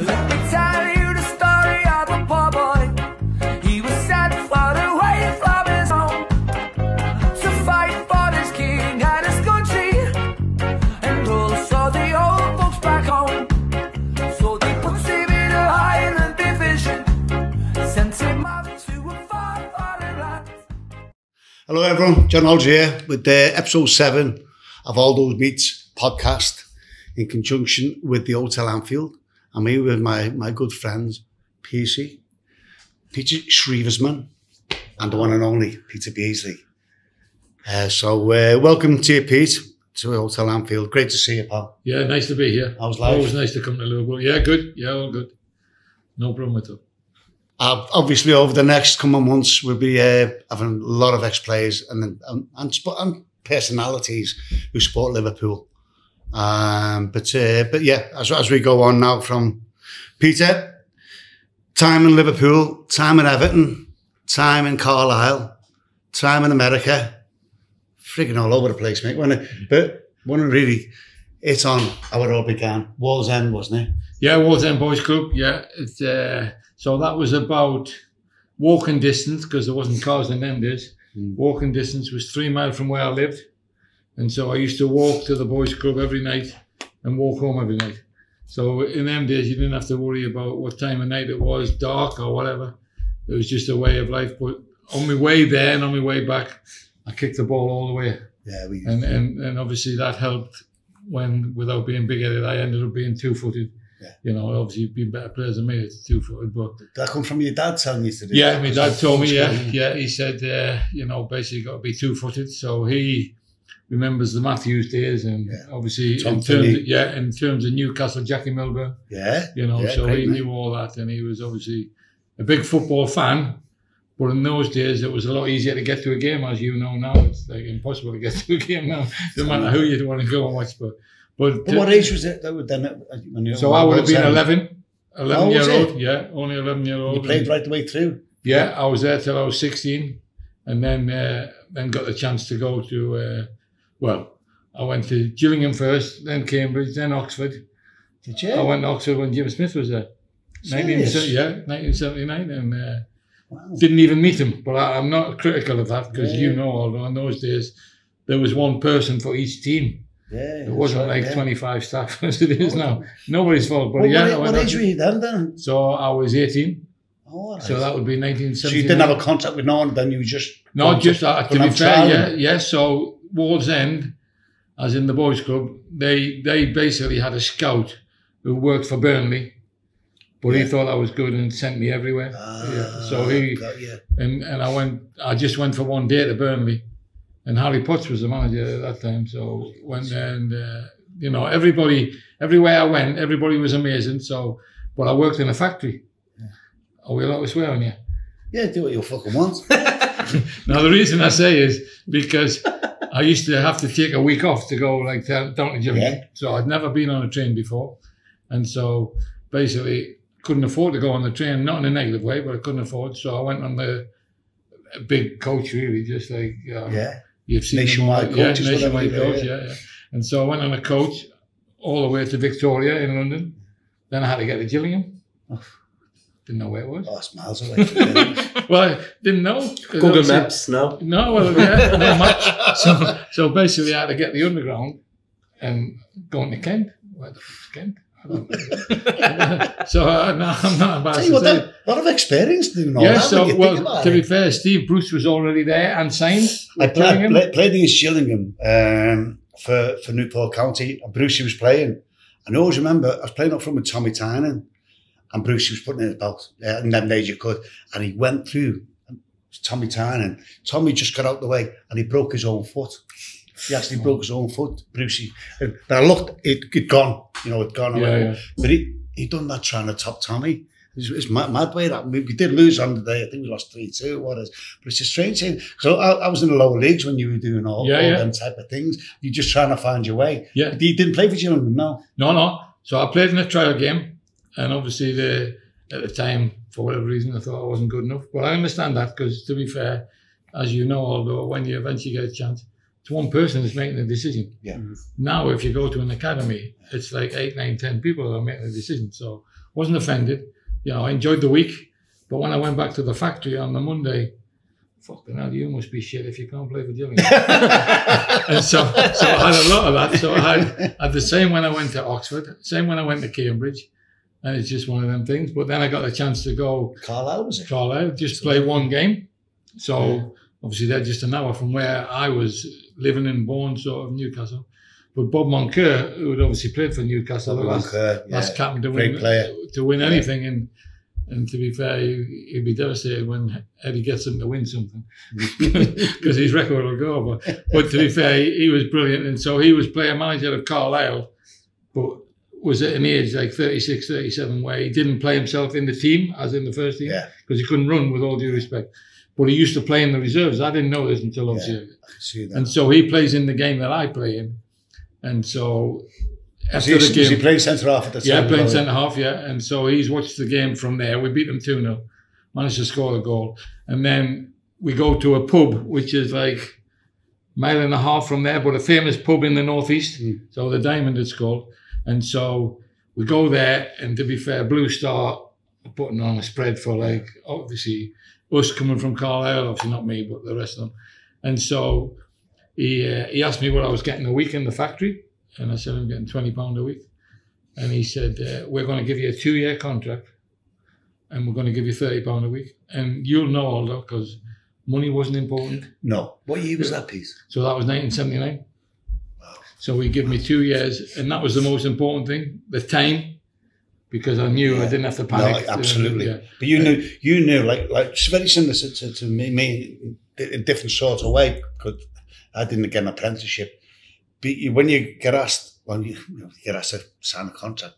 Let me tell you the story of a poor boy. He was sent far away from his home to fight for his king and his country, and also the old folks back home. So they put him in a Highland division, sent him out to a far foreign land. Hello everyone, John Aldridge here with episode 7 of Aldo's Meets podcast in conjunction with the Hotel Anfield. I'm here with my good friends, Peter Schriewersmann, and the one and only Peter Beardsley. So welcome to you, Pete, to Hotel Anfield. Great to see you, pal. Yeah, nice to be here. How's life? Always nice to come to Liverpool. Yeah, good. Yeah, all good. No problem at all. Obviously, over the next coming months, we'll be having a lot of ex-players and personalities who support Liverpool. But yeah, as we go on now from Peter, time in Liverpool, time in Everton, time in Carlisle, time in America, freaking all over the place, mate. But when it really, it's on how it all began. Wall's End, wasn't it? Yeah, Wall's End Boys Club. Yeah, it's so that was about walking distance because there wasn't cars in them days. Walking distance was 3 miles from where I lived. And so I used to walk to the boys' club every night and walk home every night. So in them days, you didn't have to worry about what time of night it was, dark or whatever. It was just a way of life. But on my way there and on my way back, I kicked the ball all the way. Yeah, and obviously that helped when, without being big-headed, I ended up being two-footed. Yeah. You know, obviously you've been better players than me, it's two-footed. But did that come from your dad telling you to do yeah, that? My dad told me, yeah. He said, you know, basically got to be two-footed. So he remembers the Matthews days, and obviously in terms of Newcastle, Jackie Milburn. Yeah. You know, so he knew all that, and he was obviously a big football fan. But in those days, it was a lot easier to get to a game, as you know now. It's like impossible to get to a game now, no matter who you want to go and watch. But what age was it that then? When you so I would have been 11-year-old. Yeah, only 11-year-old. You played right the way through. Yeah, I was there till I was 16, and then got the chance to go to. Well, I went to Gillingham first, then Cambridge, then Oxford. Did you? I went to Oxford when Jim Smith was there. 1979, and didn't even meet him. But I'm not critical of that because you know, although in those days there was one person for each team. Yeah, it wasn't like 25 staff as it is now. Nobody's fault. But what age were you then? So I was 18. Oh, so that would be 1979. So you didn't have a contact with no one, then you were just... No, just to be fair, yeah. So Wall's End, as in the boys' club, they basically had a scout who worked for Burnley, but he thought I was good and sent me everywhere. So he and I just went for one day to Burnley, and Harry Potts was the manager at that time. So went there, and you know, everywhere I went, everybody was amazing. So, but I worked in a factory. Are we allowed to swear on you? Yeah, do what you fucking want. Now the reason I say is because I used to have to take a week off to go like down to Gillingham. Yeah. So I'd never been on a train before, and so basically couldn't afford to go on the train, not in a negative way, but I couldn't afford. So I went on the big coach, really, just like you've seen nationwide coach, nationwide coach, yeah. And so I went on a coach all the way to Victoria in London. Then I had to get to Gillingham. Didn't know where it was. Oh, it's miles away. Well, I didn't know. Google Maps, no? No, well, yeah, no maps. So basically I had to get the underground and go into Kent. Where the fuck's Kent? I don't know. So I'm not embarrassed to say. A lot of experience doing all that. Yeah, so, well, to be fair, Steve Bruce was already there and signed. I played against Gillingham for Newport County, and Bruce was playing. And I always remember, I was playing up front with Tommy Tynan, and Bruce was putting in his belt, and then days you could, and he went through Tommy Tynan. Tommy just got out the way, and he broke his own foot. He actually broke his own foot, Brucey. But I looked, it'd gone, you know, it'd gone. Yeah. But he done that trying to top Tommy. It's mad way that. We did lose on the day. I think we lost 3-2. What is? But it's a strange thing. So I was in the lower leagues when you were doing all them type of things. You're just trying to find your way. Yeah. But you didn't play for Gillingham, no? No. So I played in a trial game, and obviously at the time, for whatever reason, I thought I wasn't good enough. But I understand that because, to be fair, as you know, Aldo, when you eventually get a chance, it's one person that's making the decision. Yeah. Now, if you go to an academy, it's like 8, 9, 10 people that are making the decision. So wasn't offended. You know, I enjoyed the week. But when I went back to the factory on the Monday, fucking hell, you must be shit if you can't play for Gillingham. And so I had a lot of that. So I had the same when I went to Oxford, same when I went to Cambridge. And it's just one of them things. But then I got the chance to go Carlisle, was it? Carlisle, just play one game. So obviously they're just an hour from where I was living and born, sort of Newcastle. But Bob Moncur, who had obviously played for Newcastle, last captain to win anything. And to be fair, he'd be devastated when Eddie gets him to win something because his record will go. But to be fair, he was brilliant. And so he was player manager of Carlisle, but was at an age like 36, 37 where he didn't play himself in the team, as in the first team, because he couldn't run, with all due respect. But he used to play in the reserves. I didn't know this until obviously. I can see that. And so he plays in the game that I play in. And so after the game... Was he playing centre-half at the time? Yeah, playing centre-half, yeah. And so he's watched the game from there. We beat them 2-0, managed to score a goal. And then we go to a pub, which is like a mile and a half from there, but a famous pub in the northeast. So the Diamond it's called. And so we go there, and to be fair, Blue Star are putting on a spread for, like, obviously us coming from Carlisle, obviously not me, but the rest of them. And so he asked me what I was getting a week in the factory, and I said I'm getting £20 a week. And he said, we're going to give you a 2-year contract, and we're going to give you £30 a week. And you'll know, Aldo, because money wasn't important. No. What year was that piece? So that was 1979. So he gave me 2 years, and that was the most important thing, the time, because I knew I didn't have to panic. No, absolutely. But you knew, like it's very similar to me in a different sort of way, because I didn't get an apprenticeship. But when you get asked, to sign a contract,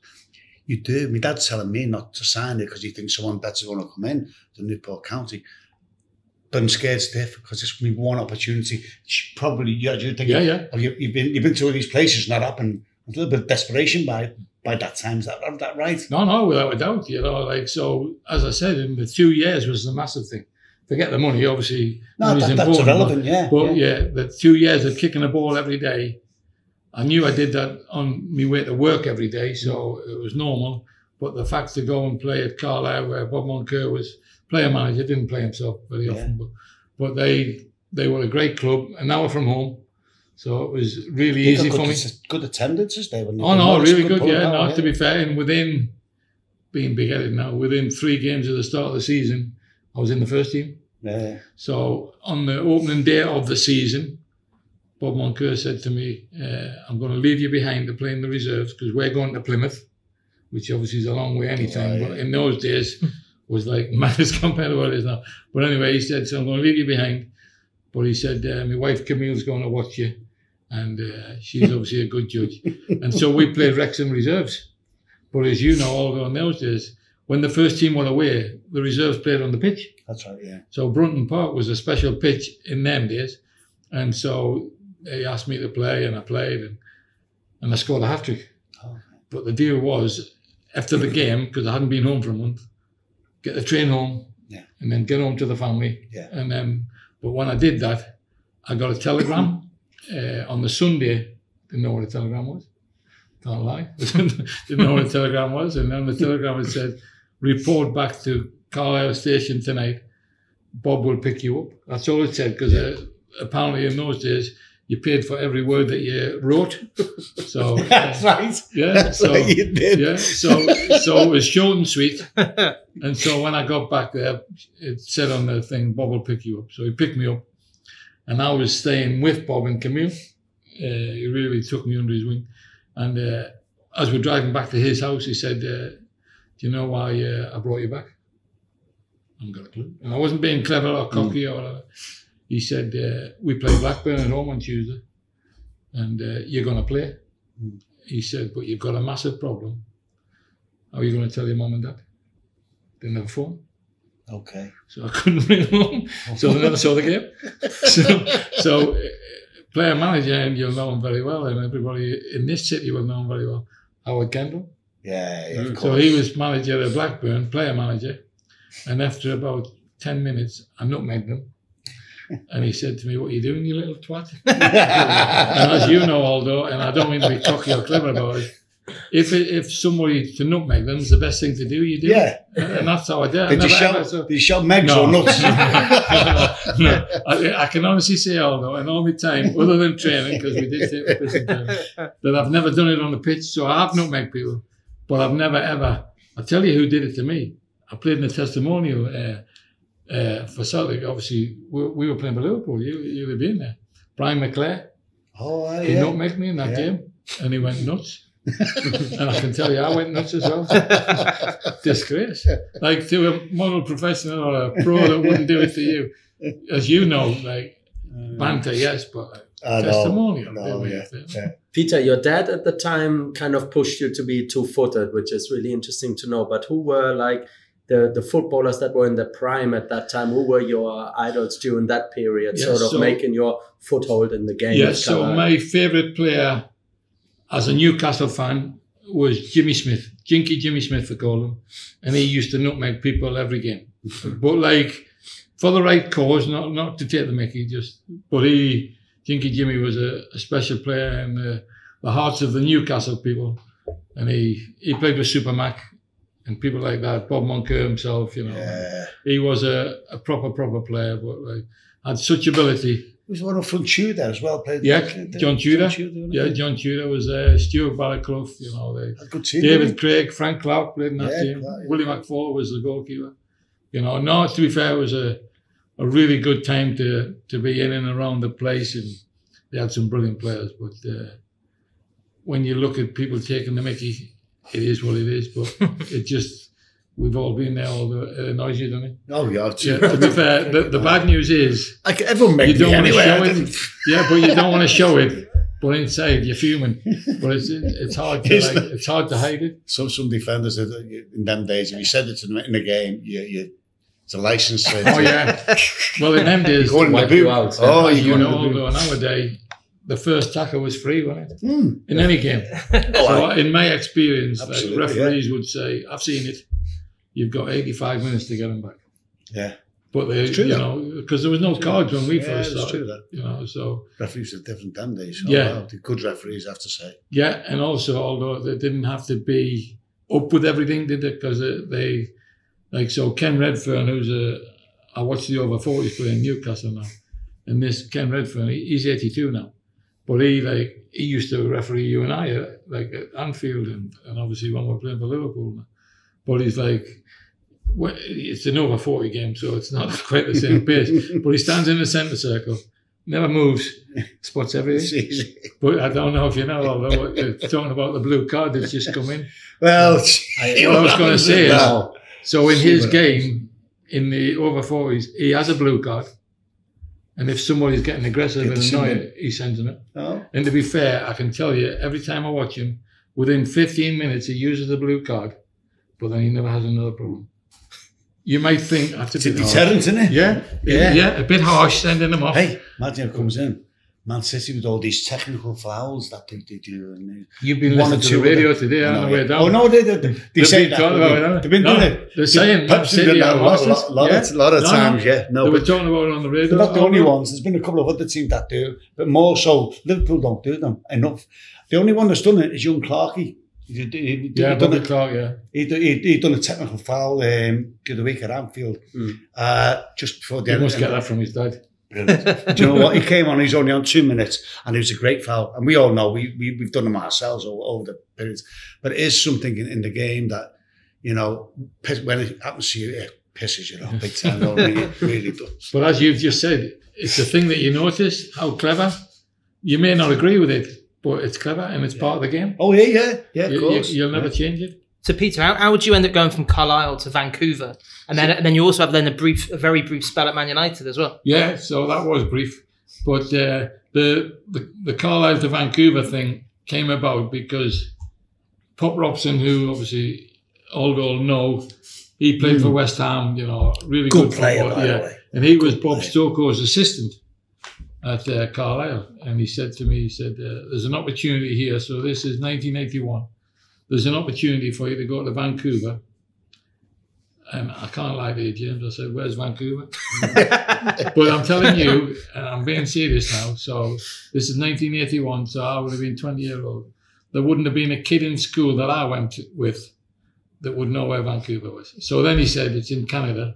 you do. My dad's telling me not to sign it because he thinks someone better is going to come in to Newport County. But I'm scared stiff because it's going to be one opportunity. Probably, you're thinking, you've been to all these places and that happened. A little bit of desperation by that time. Is that right? No, without a doubt. You know, like, so as I said, in the 2 years was the massive thing. Forget the money, obviously. No, that's irrelevant. But the 2 years of kicking a ball every day, I knew I did that on my way to work every day, so it was normal. But the fact to go and play at Carlisle, where Bob Moncur was player manager, didn't play himself very often, but they were a great club, and now we're from home, so it was really easy for me. Good attendances there. Really good. To be fair, and within being big-headed now, within 3 games at the start of the season, I was in the first team. Yeah. So on the opening day of the season, Bob Moncur said to me, "I'm going to leave you behind to play in the reserves because we're going to Plymouth," which obviously is a long way anytime, but in those days was like matters compared to what it is now. But anyway, he said, "So I'm going to leave you behind." But he said, "My wife Camille's going to watch you, and she's obviously a good judge." And so we played Wrexham reserves. But as you know, Aldo, in those days, when the first team were away, the reserves played on the pitch. That's right, yeah. So Brunton Park was a special pitch in them days. And so they asked me to play, and I played, and I scored a hat-trick. Oh. But the deal was, after the game, because I hadn't been home for a month, get the train home, and then get home to the family. Yeah. And then, but when I did that, I got a telegram on the Sunday. Didn't know what a telegram was. Can't lie. Didn't know what a telegram was. And then the telegram had said, "Report back to Carlisle Station tonight. Bob will pick you up." That's all it said, because apparently in those days, you paid for every word that you wrote. So that's right. Yeah. That's right, you did. Yeah. So it was short and sweet. And so when I got back there, it said on the thing, "Bob will pick you up." So he picked me up, and I was staying with Bob and Camille. He really took me under his wing. And as we're driving back to his house, he said, "Do you know why I brought you back?" I haven't got a clue. And I wasn't being clever or cocky or whatever. He said, "We play Blackburn at home on Tuesday, and you're going to play." He said, "But you've got a massive problem. How are you going to tell your mum and dad?" Didn't have a phone. Okay. So I couldn't ring home. So they never saw the game. So player manager, and you'll know him very well, and everybody in this city will know him very well, Howard Kendall. Yeah, of course. So he was manager at Blackburn, player manager, and after about 10 minutes, I nutmegged him. And he said to me, "What are you doing, you little twat?" And as you know, Aldo, and I don't mean to be cocky or clever about it, if somebody to nutmeg them is the best thing to do, you do. Yeah. And that's how I did. Did you shout megs or nuts? No. I can honestly say, Aldo, in all my time, other than training, because we did take the piss in time, that I've never done it on the pitch. So I have nutmeg people, but I've never ever. I'll tell you who did it to me. I played in a testimonial for Celtic. Obviously, we were playing for Liverpool. You'd have been there. Brian McClare. Oh, yeah. He nutmegged me in that game, and he went nuts. And I can tell you, I went nuts as well. Disgrace. Like to a model professional or a pro that wouldn't do it to you. As you know, like banter, yes, but testimonial. Peter, your dad at the time kind of pushed you to be two-footed, which is really interesting to know. But who were like the footballers that were in their prime at that time? Who were your idols during that period, making your foothold in the game? Yeah, so my favourite player as a Newcastle fan was Jimmy Smith, Jinky Jimmy Smith, they call him. And he used to nutmeg people every game. But like, for the right cause, not to take the mickey, but Jinky Jimmy was a special player in the hearts of the Newcastle people. And he played with Super Mac and people like that, Bob Moncur himself, you know. Yeah. He was a proper player, but like, had such ability. He was one of front Tudor as well. Played John Tudor. John Tudor was Stuart Barraclough, you know. Good team, David Craig, Frank Clark played in that team. Willie McFall was the goalkeeper. You know, no, to be fair, it was a really good time to be in and around the place, and they had some brilliant players. But when you look at people taking the mickey, it is what it is. But it just, we've all been there, although it annoys you, doesn't it? Oh, yeah. To be fair, the bad news is everyone makes you don't want to show it. Yeah, but you don't want to show it. But inside, you're fuming. But it's hard to it's hard to hide it. Some defenders in them days, if you said it to them in the game, it's a license. Oh yeah. Well, in them days, wipe you out. Oh, you know, although nowadays the first tackle was free, wasn't it? In any game. So in my experience, like, referees would say, "I've seen it. You've got 85 minutes to get them back." Yeah. But you know, because there was no cards when we first started. True, that. You know, so referees are different them days. The good referees, I have to say. Yeah, and also, although they didn't have to be up with everything, did they? Because they, like, so Ken Redfern, I watched the over 40s play in Newcastle now, and this Ken Redfern, he's 82 now, but he used to referee you and I at Anfield, and obviously when we're playing for Liverpool now. But he's like, it's an over 40 game, so it's not quite the same pace. But he stands in the centre circle, never moves, spots everything. But I don't know if you know, although you're talking about the blue card that's just come in. Well, what I was going to say is, so in his game, in the over 40s, he has a blue card. And if somebody's getting aggressive and annoying, he sends them it. Oh. And to be fair, I can tell you, every time I watch him, within 15 minutes, he uses the blue card. But then he never has another problem. You might think that's a bit deterrent, isn't it? Yeah, a bit harsh sending them off. Hey, imagine it comes in. Man City with all these technical fouls that they do. And you've been listening to the radio today on the way down. Oh no, they say that. They've been doing it. They're saying Man City are a lot of times, yeah. No, they were talking about it on the radio. They're not the only ones. There's been a couple of other teams that do, but more so Liverpool don't do them enough. The only one that's done it is young Clarkey. He done a technical foul the other week at Anfield. Just before the end. He must get that from his dad. Brilliant. Do you know what? He came on, he's only on 2 minutes, and it was a great foul. And we all know, we've done them ourselves over the periods. But it is something in the game that, you know, when it happens to you, it pisses you off big time. It really does. But as you've just said, it's a thing that you notice, how clever. You may not agree with it, but it's clever and it's part of the game. Oh, yeah, of course. You'll never change it. So, Peter, how would you end up going from Carlisle to Vancouver? And then you also have a very brief spell at Man United as well. Yeah, so that was brief. But the Carlisle to Vancouver thing came about because Pop Robson, who obviously Aldo know, he played for West Ham, you know, really good player, by the way. And he was Bob Stokoe's assistant at Carlisle. And he said to me, there's an opportunity here. So this is 1981. There's an opportunity for you to go to Vancouver. And I can't lie to you, James. I said, where's Vancouver? But I'm telling you, and I'm being serious now, so this is 1981, so I would have been 20 years old. there wouldn't have been a kid in school that I went with that would know where Vancouver was. So then he said, it's in Canada.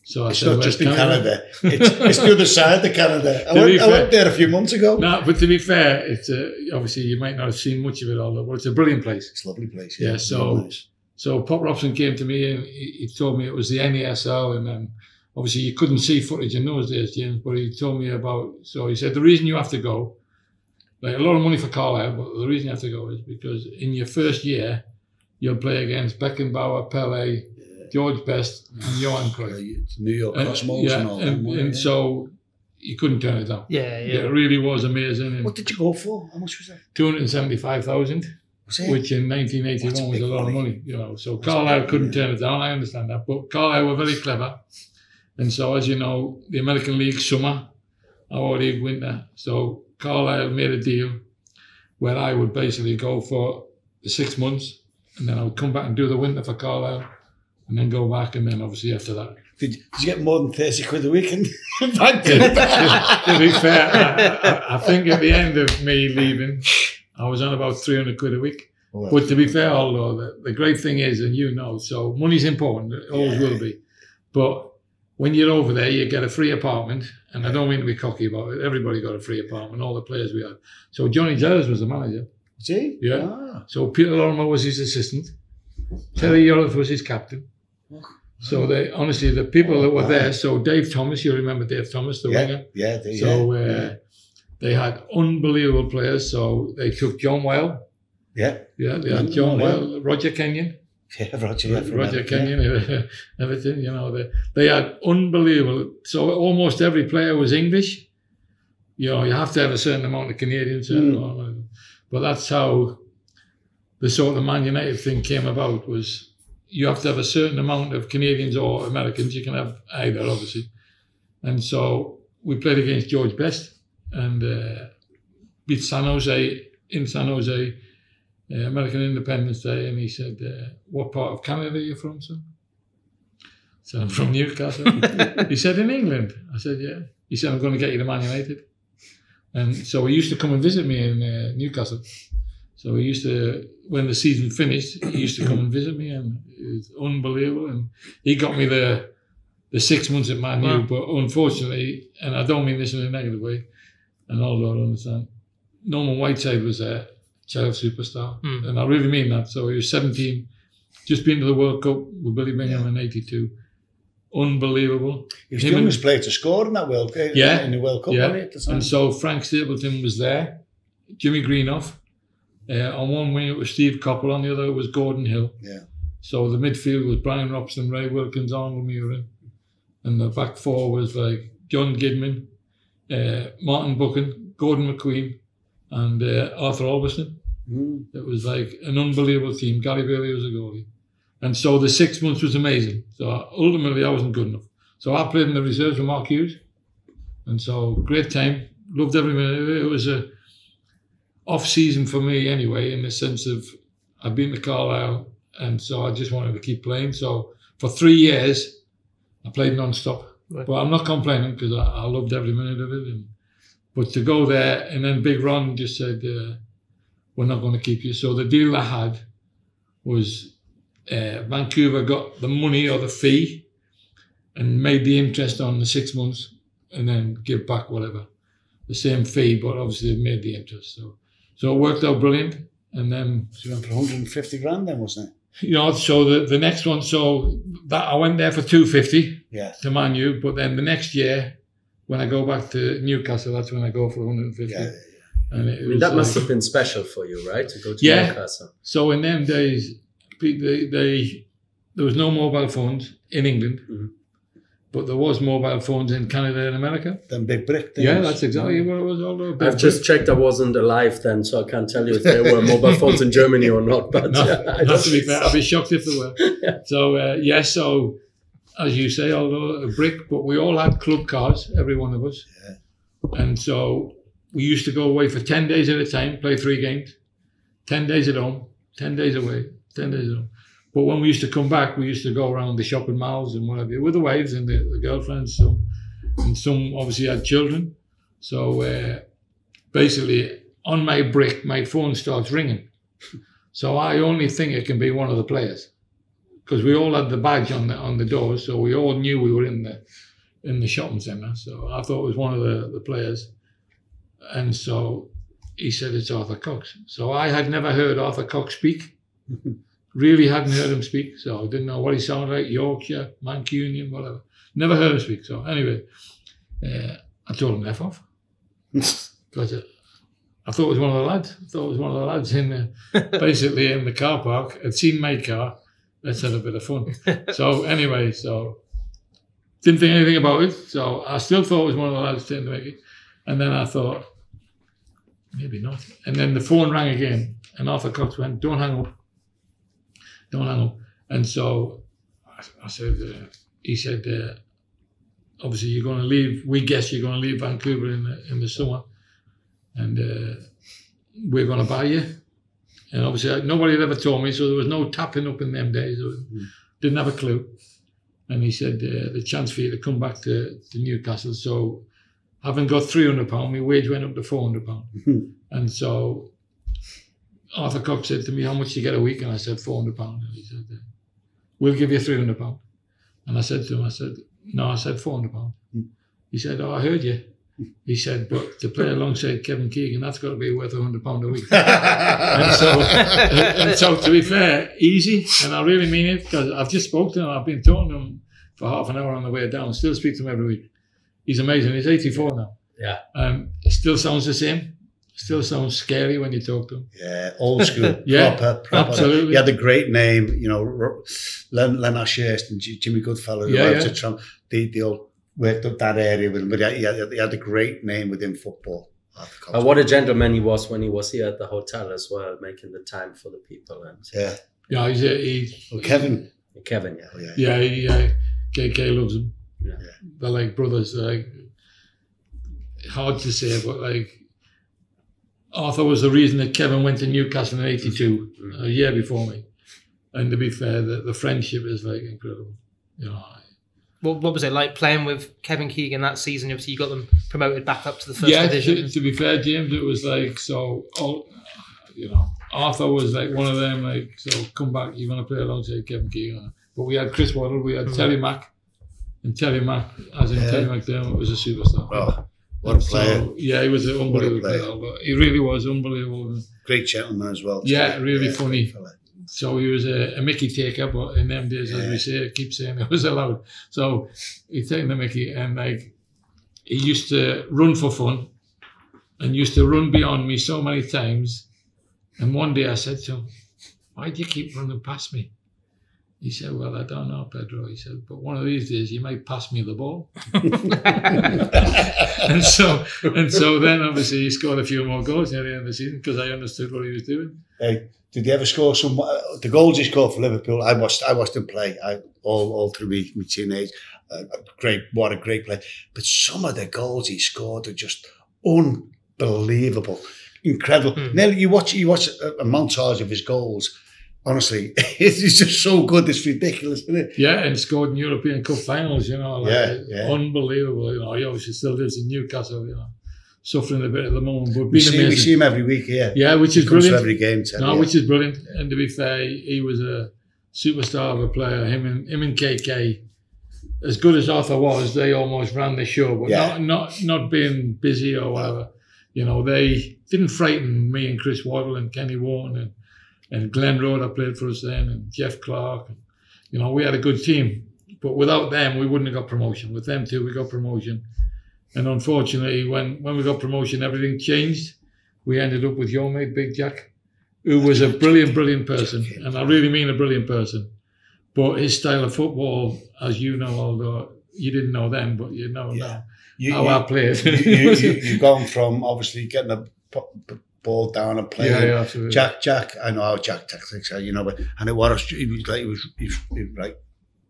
So it's not just in Canada. It's the other side of Canada. I went there a few months ago. No, but to be fair, it's obviously you might not have seen much of it, Aldo, but it's a brilliant place. It's a lovely place. Yeah. So Pop Robson came to me and he told me it was the NASL, and then obviously you couldn't see footage in those days, James. But he told me about. So he said the reason you have to go, like a lot of money for Carlisle, but the reason you have to go is because in your first year you'll play against Beckenbauer, Pele, George Best, and Johan Cruyff. New York Cosmos and all that. And so you couldn't turn it down. Yeah. It really was amazing. And what did you go for? How much was that? 275,000, which in 1981 was a lot of money. You know, so Carlisle couldn't turn it down. I understand that, but Carlisle were very clever. And so, as you know, the American League summer, our league winter. So Carlisle made a deal where I would basically go for the 6 months, and then I would come back and do the winter for Carlisle, and then go back, and then obviously after that. Did you get more than 30 quid a week in to be fair, I think at the end of me leaving, I was on about 300 quid a week. Well, but to be fair, although the great thing is, and you know, so money's important, it always will be. But when you're over there, you get a free apartment, and I don't mean to be cocky about it. Everybody got a free apartment, all the players we had. So Johnny Jellers was the manager. Was he? Yeah. Ah. So Peter Lorimer was his assistant. Terry Yolliffe was his captain. So they honestly, the people that were there. So Dave Thomas, you remember Dave Thomas, the winger. Yeah. They had unbelievable players. So they took John Weil. Yeah. Yeah, they had John Weil, Roger Kenyon. Yeah, Roger Kenyon, Everton. You know, they had unbelievable. So almost every player was English. You know, you have to have a certain amount of Canadians. But that's how the sort of Man United thing came about, was you have to have a certain amount of Canadians or Americans. You can have either, obviously. And so we played against George Best and beat San Jose in San Jose, American Independence Day. And he said, what part of Canada are you from, son? So I'm from Newcastle. He said, in England. I said, yeah. He said, I'm going to get you to Man United. And so he used to come and visit me in Newcastle. So he used to, when the season finished, he used to come and visit me, and it was unbelievable. And he got me the 6 months at Man U, but unfortunately, and I don't mean this in a negative way, and Aldo will understand, Norman Whiteside was there, child superstar, and I really mean that. So he was 17, just been to the World Cup with Billy Bingham in '82. Unbelievable. He was the youngest player to score in that World Cup. In the World Cup, wasn't it? And so Frank Stapleton was there, Jimmy Greenough. On one wing it was Steve Coppell, on the other it was Gordon Hill. Yeah. So the midfield was Brian Robson, Ray Wilkins, Arnold Murin, and the back four was like John Gidman, Martin Buchan, Gordon McQueen, and Arthur Alberston. It was like an unbelievable team. Gary Bailey was a goalie. And so the 6 months was amazing. So ultimately I wasn't good enough. So I played in the reserves with Mark Hughes. And so great time. Loved every minute. It was a off season for me anyway, in the sense of I've been to Carlisle, and so I just wanted to keep playing. So for 3 years I played non-stop. Right. But I'm not complaining, because I loved every minute of it. But to go there, and then Big Ron just said, we're not going to keep you. So the deal I had was Vancouver got the money or the fee and made the interest on the 6 months, and then give back whatever. The same fee, but obviously they made the interest. So it worked out brilliant. And then... So you went for 150 grand then, wasn't it? You know, so the next one, so that I went there for 250 to Man U, but then the next year, when I go back to Newcastle, that's when I go for 150. Yeah. And that must have been special for you, right? To go to Newcastle. So in them days, there was no mobile phones in England, but there was mobile phones in Canada and America. Them big brick things. Yeah, that's exactly what it was. All I've just checked. I wasn't alive then, so I can't tell you if there were mobile phones in Germany or not. But no, not to be fair, I'd be shocked if there were. So so as you say, although a brick, but we all had club cars, every one of us. Yeah. And so we used to go away for 10 days at a time, play 3 games, 10 days at home, 10 days away, 10 days at home. But when we used to come back, we used to go around the shopping malls and whatever, with the wives and the girlfriends. So, and some obviously had children. So basically, on my brick, my phone starts ringing. So I only think it can be one of the players, because we all had the badge on the doors, so we all knew we were in the shopping centre. So I thought it was one of the players, and so he said it's Arthur Cox. So I had never heard Arthur Cox speak. Really hadn't heard him speak, so I didn't know what he sounded like, Yorkshire, Mancunian, whatever. Never heard him speak. So anyway, I told him F off. Because I thought it was one of the lads. I thought it was one of the lads basically in the car park. Had seen my car. Let's have a bit of fun. So anyway, didn't think anything about it. So I still thought it was one of the lads taking the mickey. And then I thought, maybe not. And then the phone rang again, and Arthur Cox went, "Don't hang up. Don't hang up." And so I said, he said, obviously you're going to leave. We guess you're going to leave Vancouver in the summer, and we're going to buy you. And obviously nobody had ever told me, so there was no tapping up in them days. Didn't have a clue. And he said, the chance for you to come back to Newcastle. So having got £300, my wage went up to £400. And so Arthur Cox said to me, "How much do you get a week?" And I said, £400. And he said, "We'll give you £300. And I said to him, "No, I said £400. He said, "Oh, I heard you." He said, "But to play alongside Kevin Keegan, that's got to be worth £100 a week." and so to be fair, easy, and I really mean it, because I've just spoken to him. I've been talking to him for half an hour on the way down. Still speak to him every week. He's amazing. He's 84 now. Yeah. Still sounds the same. Still sounds scary when you talk to him. Yeah, old school. Yeah, proper. absolutely. He had a great name, Leonard Shirst and Jimmy Goodfellow. They all worked up that area with him, but he had a great name within football. What a gentleman he was when he was here at the hotel as well, making the time for the people. And Kevin. Kevin, KK loves him. Yeah. They're like brothers. They're like, hard to say, but like, Arthur was the reason that Kevin went to Newcastle in '82, a year before me. And to be fair, the friendship is like incredible. What was it like playing with Kevin Keegan that season? Obviously, you got them promoted back up to the first division. To be fair, James, it was like, Arthur was like one of them, like, so come back, you're going to play alongside Kevin Keegan. But we had Chris Waddle, we had Terry Mack, and Terry Mack, as in Terry McDermott, was a superstar. Oh, what a player. So, he was an unbelievable player. But he really was unbelievable. Great gentleman as well. Yeah, really funny. So he was a Mickey taker, but in them days, as we say, I keep saying it was allowed. So he'd take the Mickey, and like, he used to run for fun and used to run beyond me so many times. And one day I said to him, "Why do you keep running past me?" He said, "Well, I don't know, Pedro." He said, "But one of these days you might pass me the ball." and so then obviously he scored a few more goals near the end of the season, because I understood what he was doing. Hey, did he ever score some? The goals he scored for Liverpool, I watched him play all through my teenage. What a great play! But some of the goals he scored are just unbelievable, incredible. Nearly you watch a montage of his goals. Honestly, it's just so good. It's ridiculous, isn't it? Yeah, and scored in European Cup finals. Unbelievable. He obviously still lives in Newcastle. Suffering a bit at the moment, but we see him every week here. Yeah, which is brilliant. Every game, which is brilliant. And to be fair, he was a superstar of a player. Him and KK, as good as Arthur was, they almost ran the show, but not being busy or whatever. They didn't frighten me and Chris Waddle and Kenny Warren and Glenn Roeder played for us then, and Jeff Clark. And, we had a good team, but without them, we wouldn't have got promotion. With them too, we got promotion. And unfortunately, when we got promotion, everything changed. We ended up with your mate, Big Jack, who was a brilliant person. And I really mean a brilliant person. But his style of football, as you know, although you didn't know then, but you know now how I played. You've gone from obviously getting a ball down and playing. Yeah, absolutely. Jack, I know how Jack tactics are, but and it was like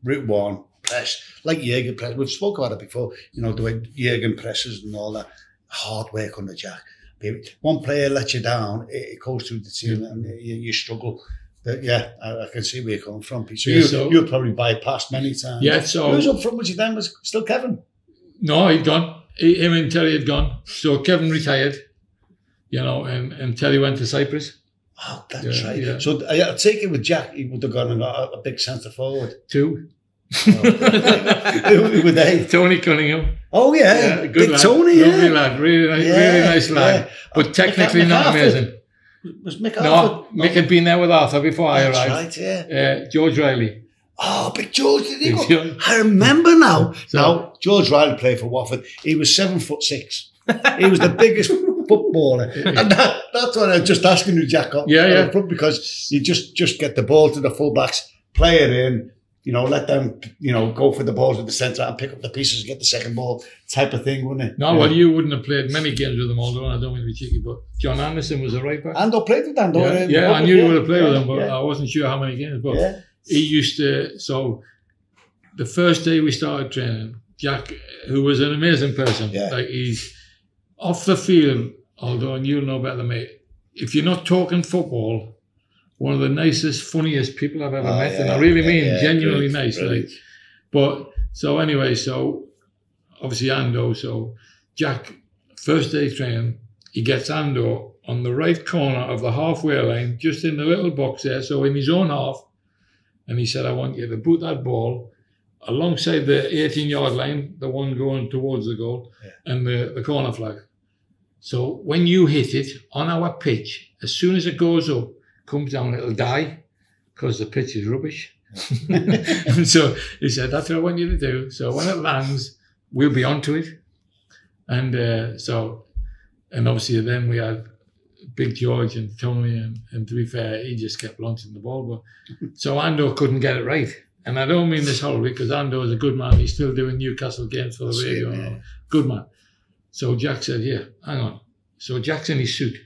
route one. Press, like Jürgen press. We've spoken about it before, the way Jürgen presses and all that. Hard work on the Jack. One player lets you down, it goes through the team and you struggle. But I can see where you're coming from, Pete. So you'll probably bypassed many times. Yeah, so... Who was up front with you then? Was still Kevin? No, he'd gone. Him and Terry had gone. So Kevin retired, and Terry went to Cyprus. Oh, that's Yeah, right. yeah. So I take it with Jack, he would have gone and got a big centre forward. 2. Who were they? Tony Cunningham. Oh, yeah. Good Big lad. Tony, yeah. Lovely lad. Really nice lad. Yeah. But technically Mick not Arthur. amazing. Was Mick No, Arthur? Mick had been there with Arthur before I That's arrived. right, yeah. George Riley. Oh, Big George, did he Big go? George. I remember now. So- Now, George Riley played for Watford. He was 7'6". He was the biggest footballer. And that's what I was just asking you, Jack. Yeah. Because you just get the ball to the fullbacks, play it in, let them, go for the balls with the centre and pick up the pieces and get the second ball type of thing, wouldn't it? No, well, you wouldn't have played many games with them, Aldo, and I don't mean to be cheeky, but John Anderson was a right back. Ando played with Ando. Yeah, I knew you would have played with him, but I wasn't sure how many games. But Yeah. he used to, so the first day we started training, Jack, who was an amazing person, like he's off the field, Aldo, and you'll know better than me, if you're not talking football, one of the nicest, funniest people I've ever met, and I really mean genuinely nice. Brilliant. Like, but so anyway, so obviously Ando. So Jack, first day training, he gets Ando on the right corner of the halfway line, just in the little box there, so in his own half, and he said, "I want you to boot that ball alongside the 18-yard line, the one going towards the goal, and the corner flag. So when you hit it on our pitch, as soon as it goes up, comes down, it'll die because the pitch is rubbish." And so he said, "That's what I want you to do. So when it lands, we'll be onto it." And and obviously then we had Big George and Tony, and to be fair, he just kept launching the ball. But so Ando couldn't get it right. And I don't mean this horribly, because Ando is a good man. He's still doing Newcastle games for the radio. Yeah. Good man. So Jack said, "Yeah, hang on." So Jack's in his suit.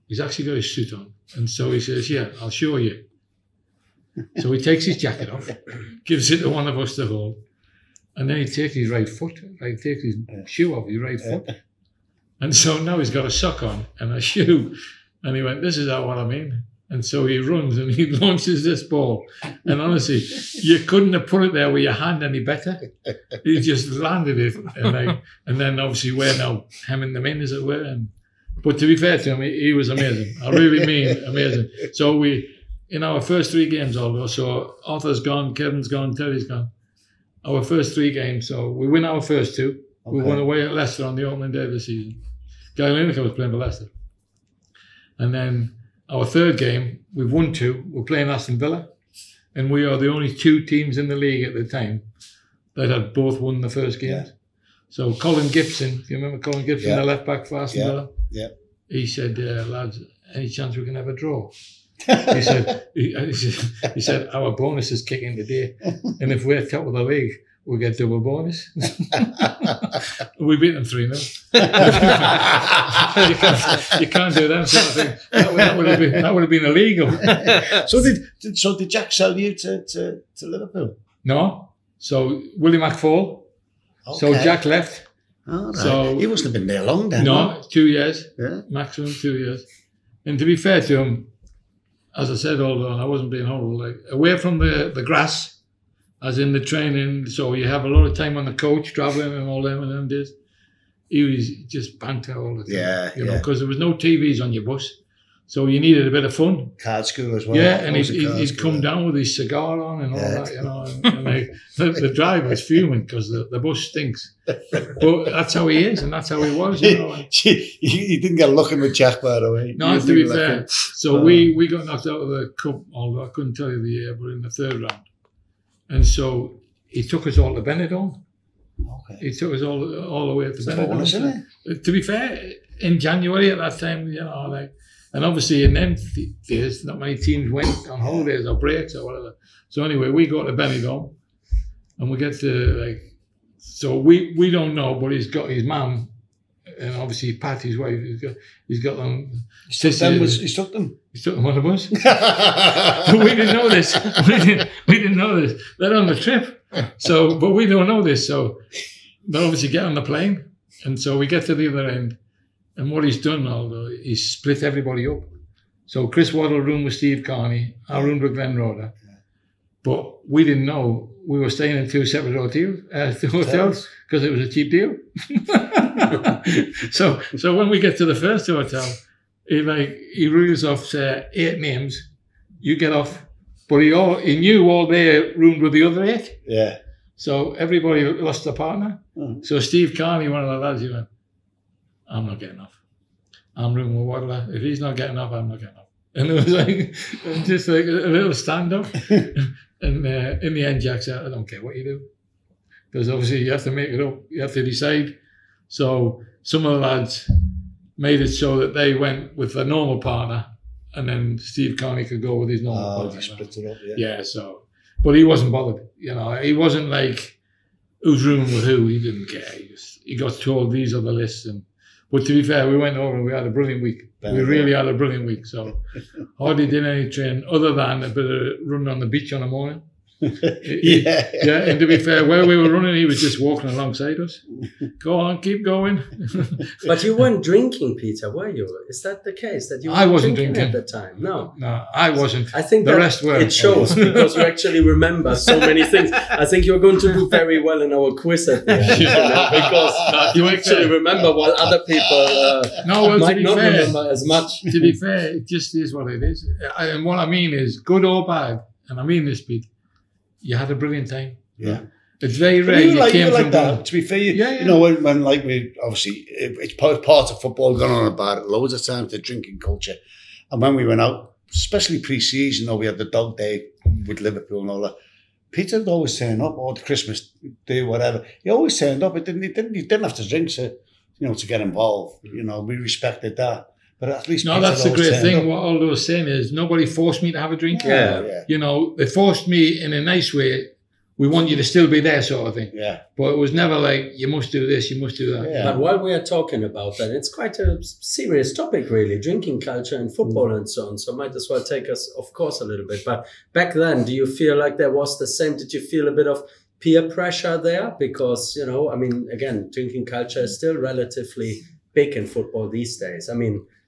He's actually got his suit on. And so he says, "Yeah, I'll show you." So he takes his jacket off, gives it to one of us to hold, and then he takes his right foot, takes his shoe off his right foot. And so now he's got a sock on and a shoe. And he went, "This is what I mean." And so he runs and he launches this ball. And honestly, you couldn't have put it there with your hand any better. He just landed it. And then obviously we're now hemming them in, as it were. But to be fair to him, he was amazing. I really mean amazing. So in our first 3 games, Aldo, so Arthur's gone, Kevin's gone, Terry's gone. Our first 3 games, so we win our first 2. We won away at Leicester on the opening day of the season. Guy Lineker was playing for Leicester. And then our 3rd game, we've won 2. We're playing Aston Villa. And we are the only 2 teams in the league at the time that had both won the first games. Yeah. So Colin Gibson, if you remember Colin Gibson, the left back for Aston Villa? Yeah. He said, "Lads, any chance we can have a draw?" He said, "Our bonus is kicking today. And if we're top of the league, we'll get double bonus." We beat them 3-0. You can't do that sort of thing. That would have been illegal. So did Jack sell you to Liverpool? No. So Willie McFall. Okay. So Jack left. Oh, right. So he mustn't have been there long then. No, 2 years. Yeah. Maximum 2 years. And to be fair to him, as I said, Aldo, and I wasn't being horrible, like away from the grass, as in the training, so you have a lot of time on the coach, travelling and all them and them days. He was just banter all the time. Yeah, you know, because there was no TVs on your bus. So you needed a bit of fun. Card school as well. Yeah, and he'd come down with his cigar on and all that, you know. And like, the driver's fuming because the bus stinks. But that's how he is, and that's how he was, you know. He didn't get lucky with Jack, by the way. No, to be fair. So we got knocked out of the cup, although I couldn't tell you the year, but in the 3rd round. And so he took us all to Benidorm. Okay. He took us all the way to Benidorm. Bonus, isn't it? To be fair, in January at that time, you know, like, and obviously in them days, not many teams went on holidays or breaks or whatever. So anyway, we go to Benidorm, and we get to like, so we don't know, but he's got his mum, and obviously Pat, his wife, he's got them. He took them. He took them. He took them, one of us. But we didn't know this. We didn't know this. They're on the trip, so but we don't know this. So they obviously get on the plane, and so we get to the other end. And what he's done, Aldo, he's split everybody up. So Chris Waddle roomed with Steve Carney, I roomed with Glenn Roder. But we didn't know we were staying in 2 separate hotels because it was a cheap deal. So when we get to the first hotel, he reels off 8 names. You get off, but he knew all their roomed with the other 8. Yeah. So everybody lost their partner. So Steve Carney, one of the lads, he went, I'm not getting off. I'm rooming with Waddler. If he's not getting off, I'm not getting off. And it was like, just like a little standoff. And in the end, Jack said, I don't care what you do. Because obviously you have to make it up. You have to decide. So some of the lads made it so that they went with a normal partner, and then Steve Carney could go with his normal partner. Split it up, Yeah, so. But he wasn't bothered. He wasn't like, who's rooming with who? He didn't care. He got told these are the lists. But to be fair, we went over and we had a brilliant week. We really had a brilliant week. So hardly did any training other than a bit of running on the beach on the morning. Yeah, and to be fair, where we were running, he was just walking alongside us. Go on, keep going. But you weren't drinking, Peter, were you? Is that the case? That you I weren't wasn't drinking drinking at the time? No, I wasn't. I think the rest were. It shows because you actually remember so many things. I think you're going to do very well in our quiz at the end, because you actually remember while other people might not remember as much. To be fair, it just is what it is. And what I mean is, good or bad, and I mean this, Pete, you had a brilliant time. Yeah. It's very rare you came from that. To be fair, you know, when like we obviously it's part of football going on about it loads of times, the drinking culture, and when we went out, especially pre-season, we had the dog day with Liverpool and all that. Peter would always turn up, or the Christmas day, whatever. He always turned up. He didn't have to drink to get involved. We respected that. But at least that's the great thing. What Aldo was saying is nobody forced me to have a drink. Yeah. They forced me in a nice way. We want you to still be there, sort of thing. Yeah. But it was never like, you must do this, you must do that. Yeah. But while we are talking about that, it's quite a serious topic, really, drinking culture and football and so on. So might as well take us, of course, a little bit. But back then, do you feel like there was the same? Did you feel a bit of peer pressure there? Because, again, drinking culture is still relatively big in football these days.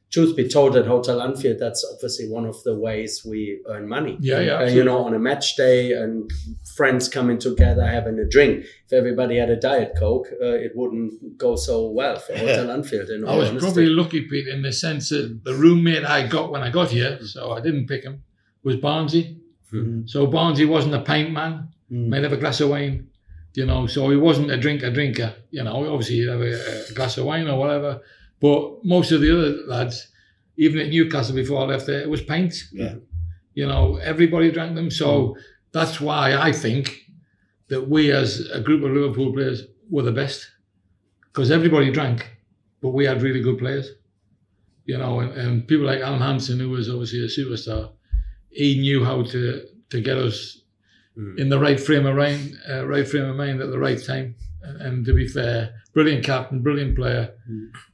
Truth be told, at Hotel Anfield, that's obviously one of the ways we earn money. Yeah. On a match day and friends coming together having a drink. If everybody had a Diet Coke, it wouldn't go so well for Hotel Anfield. I was probably lucky, Pete, in the sense that the roommate I got when I got here, so I didn't pick him, was Barnsley. Mm-hmm. So Barnsley wasn't a pint man, might have a glass of wine, so he wasn't a drinker. Obviously he'd have a glass of wine or whatever. But most of the other lads, even at Newcastle before I left there, it was pints. Yeah. Everybody drank them. So that's why I think that we as a group of Liverpool players were the best. Because everybody drank, but we had really good players. And people like Alan Hansen, who was obviously a superstar, he knew how to get us in the right frame of mind at the right time. And to be fair, brilliant captain, brilliant player,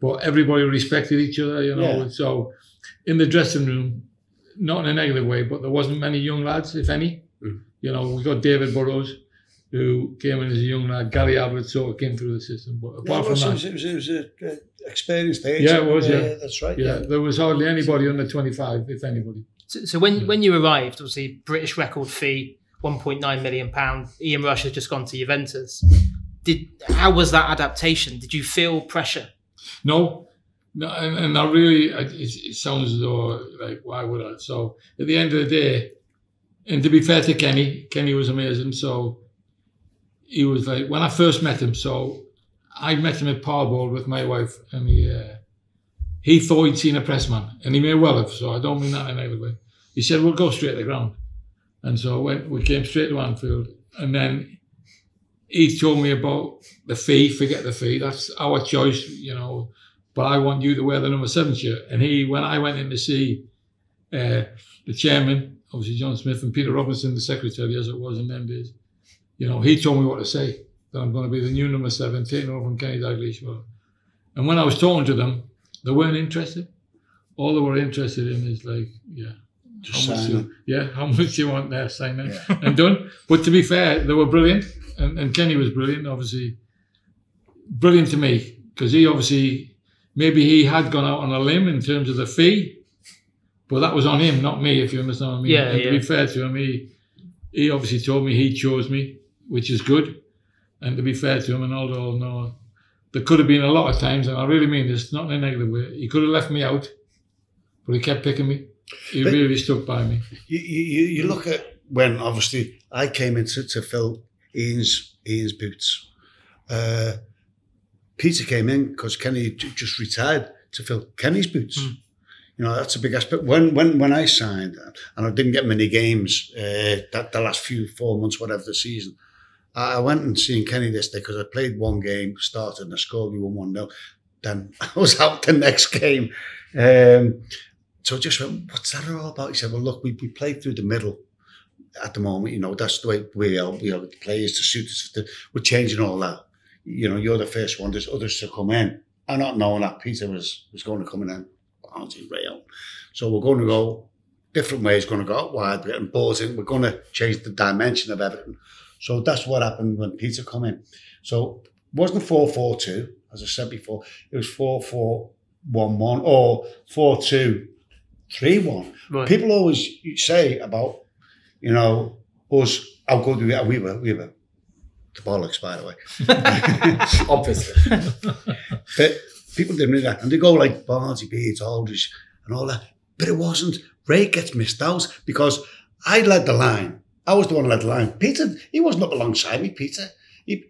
but everybody respected each other, Yeah. So in the dressing room, not in a negative way, but there wasn't many young lads, if any. We got David Burrows, who came in as a young lad. Gary Ablett sort of came through the system, but apart from that, it was an experienced age. Yeah, it was. Yeah, that's right. Yeah, there was hardly anybody under 25, if anybody. So when you arrived, obviously British record fee, £1.9 million. Ian Rush has just gone to Juventus. How was that adaptation? Did you feel pressure? No, and I really, it sounds as though, like, why would I? So at the end of the day, and to be fair to Kenny was amazing. So he was like, when I first met him, so I met him at Parbold with my wife, and he thought he'd seen a pressman, and he may well have, so I don't mean that in any way. He said, we'll go straight to the ground. And so we came straight to Anfield, and then he told me about the fee, forget the fee, that's our choice, but I want you to wear the number 7 shirt. And when I went in to see the chairman, obviously John Smith, and Peter Robinson, the secretary, as it was in them days, he told me what to say, that I'm going to be the new number 7, taking over from Kenny Dalglish. And when I was talking to them, they weren't interested. All they were interested in is like, how much you want there, sign it, and done. But to be fair, they were brilliant. And Kenny was brilliant, obviously. Brilliant to me, because he obviously, maybe he had gone out on a limb in terms of the fee, but that was on him, not me, if you understand what I mean. Yeah, and to be fair to him, he obviously told me he chose me, which is good. And to be fair to him, and Aldo, no, there could have been a lot of times, and I really mean this, not in a negative way, he could have left me out, But he kept picking me. He really stuck by me. You look at when, obviously, I came in to fill Ian's boots. Peter came in because Kenny just retired to fill Kenny's boots. You know, that's a big aspect. When I signed, and I didn't get many games the last 4 months, whatever the season, I went and seen Kenny this day because I played one game, started and I scored, we won 1-0. Then I was out the next game. So I just went, what's that all about? He said, well, look, we play through the middle at the moment. You know, that's the way we are the players to suit us. We're changing all that. You know, you're the first one. There's others to come in. I'm not knowing that Peter was going to come in. So we're going to go different ways. Going to go out wide. We're getting balls in. We're going to change the dimension of Everton. So that's what happened when Peter come in. So it wasn't 4-4-2, as I said before. It was 4-4-1-1 or 4-2-3-1. Right. People always say about, you know, us, how good we were. We were the bollocks, by the way. Obviously. But people didn't really that. And they go like Beardsley, Beardsley, Aldridge and all that. But it wasn't. Ray gets missed out because I led the line. I was the one who led the line. Peter, he wasn't up alongside me, Peter.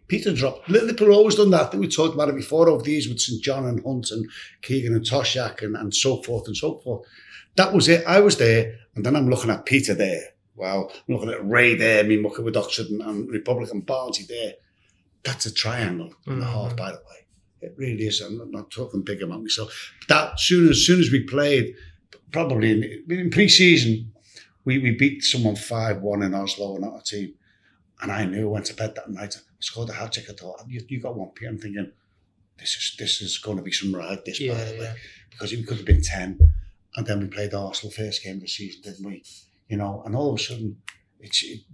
Peter dropped. Liverpool always done that. I think we talked about it before over these with St John and Hunt and Keegan and Toshak and so forth and so forth. That was it. I was there. And then I'm looking at Peter there. Wow. I'm looking at Ray there, me mucking with Oxford and Republic and Barnsley there. That's a triangle in the half, by the way. It really is. I'm not talking big about myself. That soon as we played, probably in pre-season, we beat someone 5-1 in Oslo, not a team. And I knew I went to bed that night. I scored a hat-trick. I thought, you got 1 p.m. thinking, this is going to be some ride, by the way. Because we could have been 10. And then we played Arsenal first game of the season, didn't we? You know, and all of a sudden,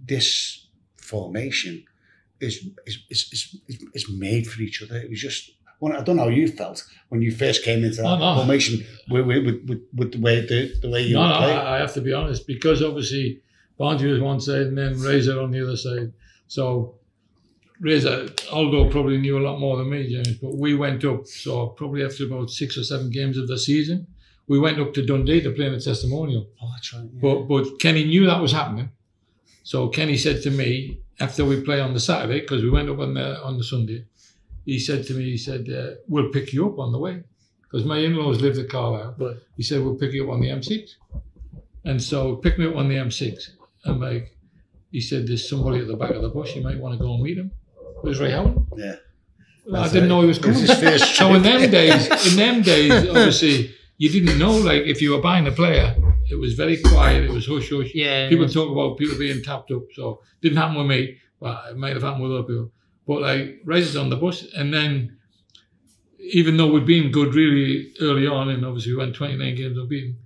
this formation is made for each other. It was just, I don't know how you felt when you first came into that formation with the way you were playing. I have to be honest, because obviously Barnsley was one side and then Razor on the other side. So Razor, Aldo probably knew a lot more than me, James, but we went up. So probably after about 6 or 7 games of the season, we went up to Dundee to play in a testimonial. Oh, that's right. Yeah. But Kenny knew that was happening. So Kenny said to me, after we play on the Saturday, because we went up on the Sunday, he said to me, we'll pick you up on the way. Because my in-laws lived at Carlisle. Right. He said, we'll pick you up on the M6. And so picked me up on the M6. And he said, there's somebody at the back of the bus, you might want to go and meet him. It was Ray Howard. Yeah. I didn't know he was coming. So in them days, obviously, you didn't know, like, if you were buying a player, it was very quiet, it was hush-hush. Yeah. People talk about people being tapped up, so it didn't happen with me, but it might have happened with other people. But, like, Ray's on the bus, and then, even though we'd been good really early on, and obviously we went 29 games unbeaten,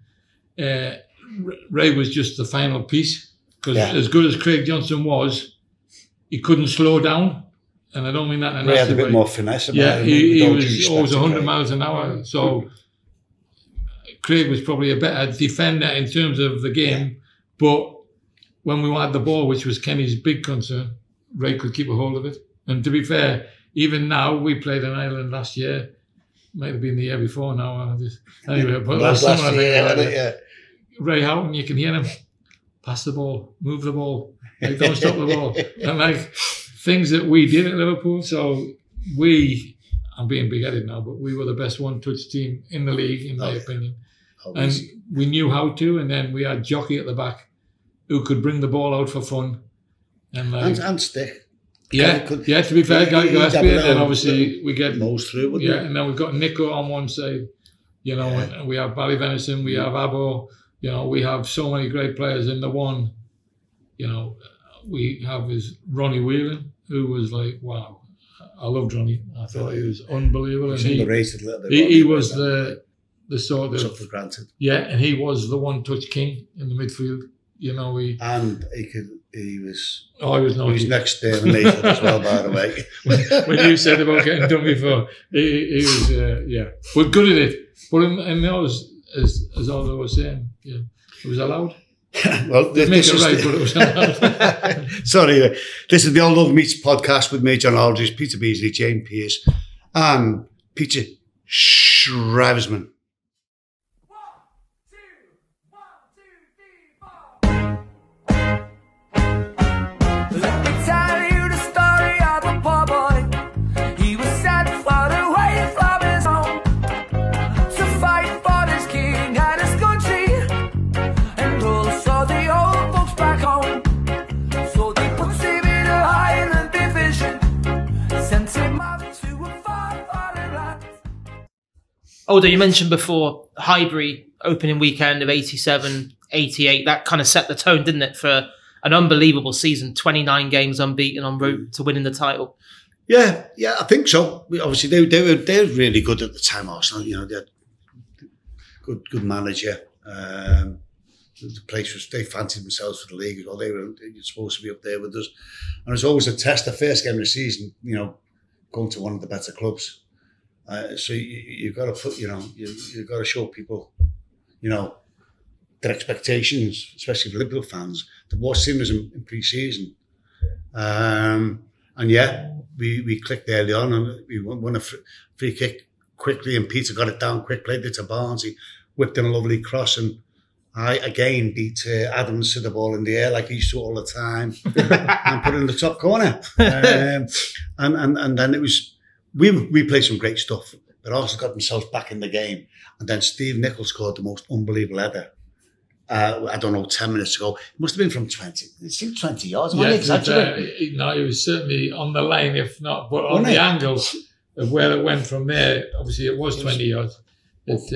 Ray was just the final piece, because as good as Craig Johnson was, he couldn't slow down, and I don't mean that in a nasty way. Ray had a bit more finesse about him. He was always 100 miles an hour, so Craig was probably a better defender in terms of the game, but when we had the ball, which was Kenny's big concern, Ray could keep a hold of it. And to be fair, even now, we played in Ireland last year, might have been the year before now. Anyway, but last year, Ray Houghton, you can hear him, pass the ball, move the ball, like, don't stop the ball. And like things that we did at Liverpool, so I'm being big-headed now, but we were the best one-touch team in the league, in my opinion. And we knew how to, and then we had Jockey at the back who could bring the ball out for fun. And stick. Yeah, to be fair, Gillespie, and obviously we get nose through. And then we've got Nico on one side, you know, and we have Ballyvenison, we have Abo, you know, we have so many great players in the one, you know, we have is Ronnie Whelan, who was like, wow, I loved Ronnie. I thought he was unbelievable. He's underrated a little bit. He was the sort of took for granted. Yeah, and he was the one-touch king in the midfield. You know, he was next day in Nathan as well, by the way. When you said about getting done before, he was but good at it. But in those, as Aldo was saying, it was allowed. Well, this is right, but it was allowed. Sorry, this is the All Love Meets podcast with me, John Aldridge, Peter Beardsley, James Pearce, and Peter Schriewersmann. 1, 2. Aldo, you mentioned before Highbury opening weekend of 87, 88. That kind of set the tone, didn't it, for an unbelievable season? 29 games unbeaten en route to winning the title. Yeah, I think so. Obviously, they were really good at the time. Arsenal, you know, they had good manager. The place was, they fancied themselves for the league as well. They were supposed to be up there with us, and it was always a test. The first game of the season, you know, going to one of the better clubs. So you've got to put, you know, you've got to show people, you know, their expectations, especially for Liverpool fans. There was seen as in pre-season, and yeah, we clicked early on, and we won a free kick quickly, and Peter got it down quick, played it to Barnes, he whipped in a lovely cross, and I again beat Adams to the ball in the air like he used to all the time, and put it in the top corner, and then it was, we played some great stuff, but also got themselves back in the game, and then Steve Nicol scored the most unbelievable header. I don't know, 10 minutes ago. It must have been from 20. It seemed 20 yards. Yeah, no, it was certainly on the line, if not, but on the angle of where it went from there. Obviously, it was 20 yards. It's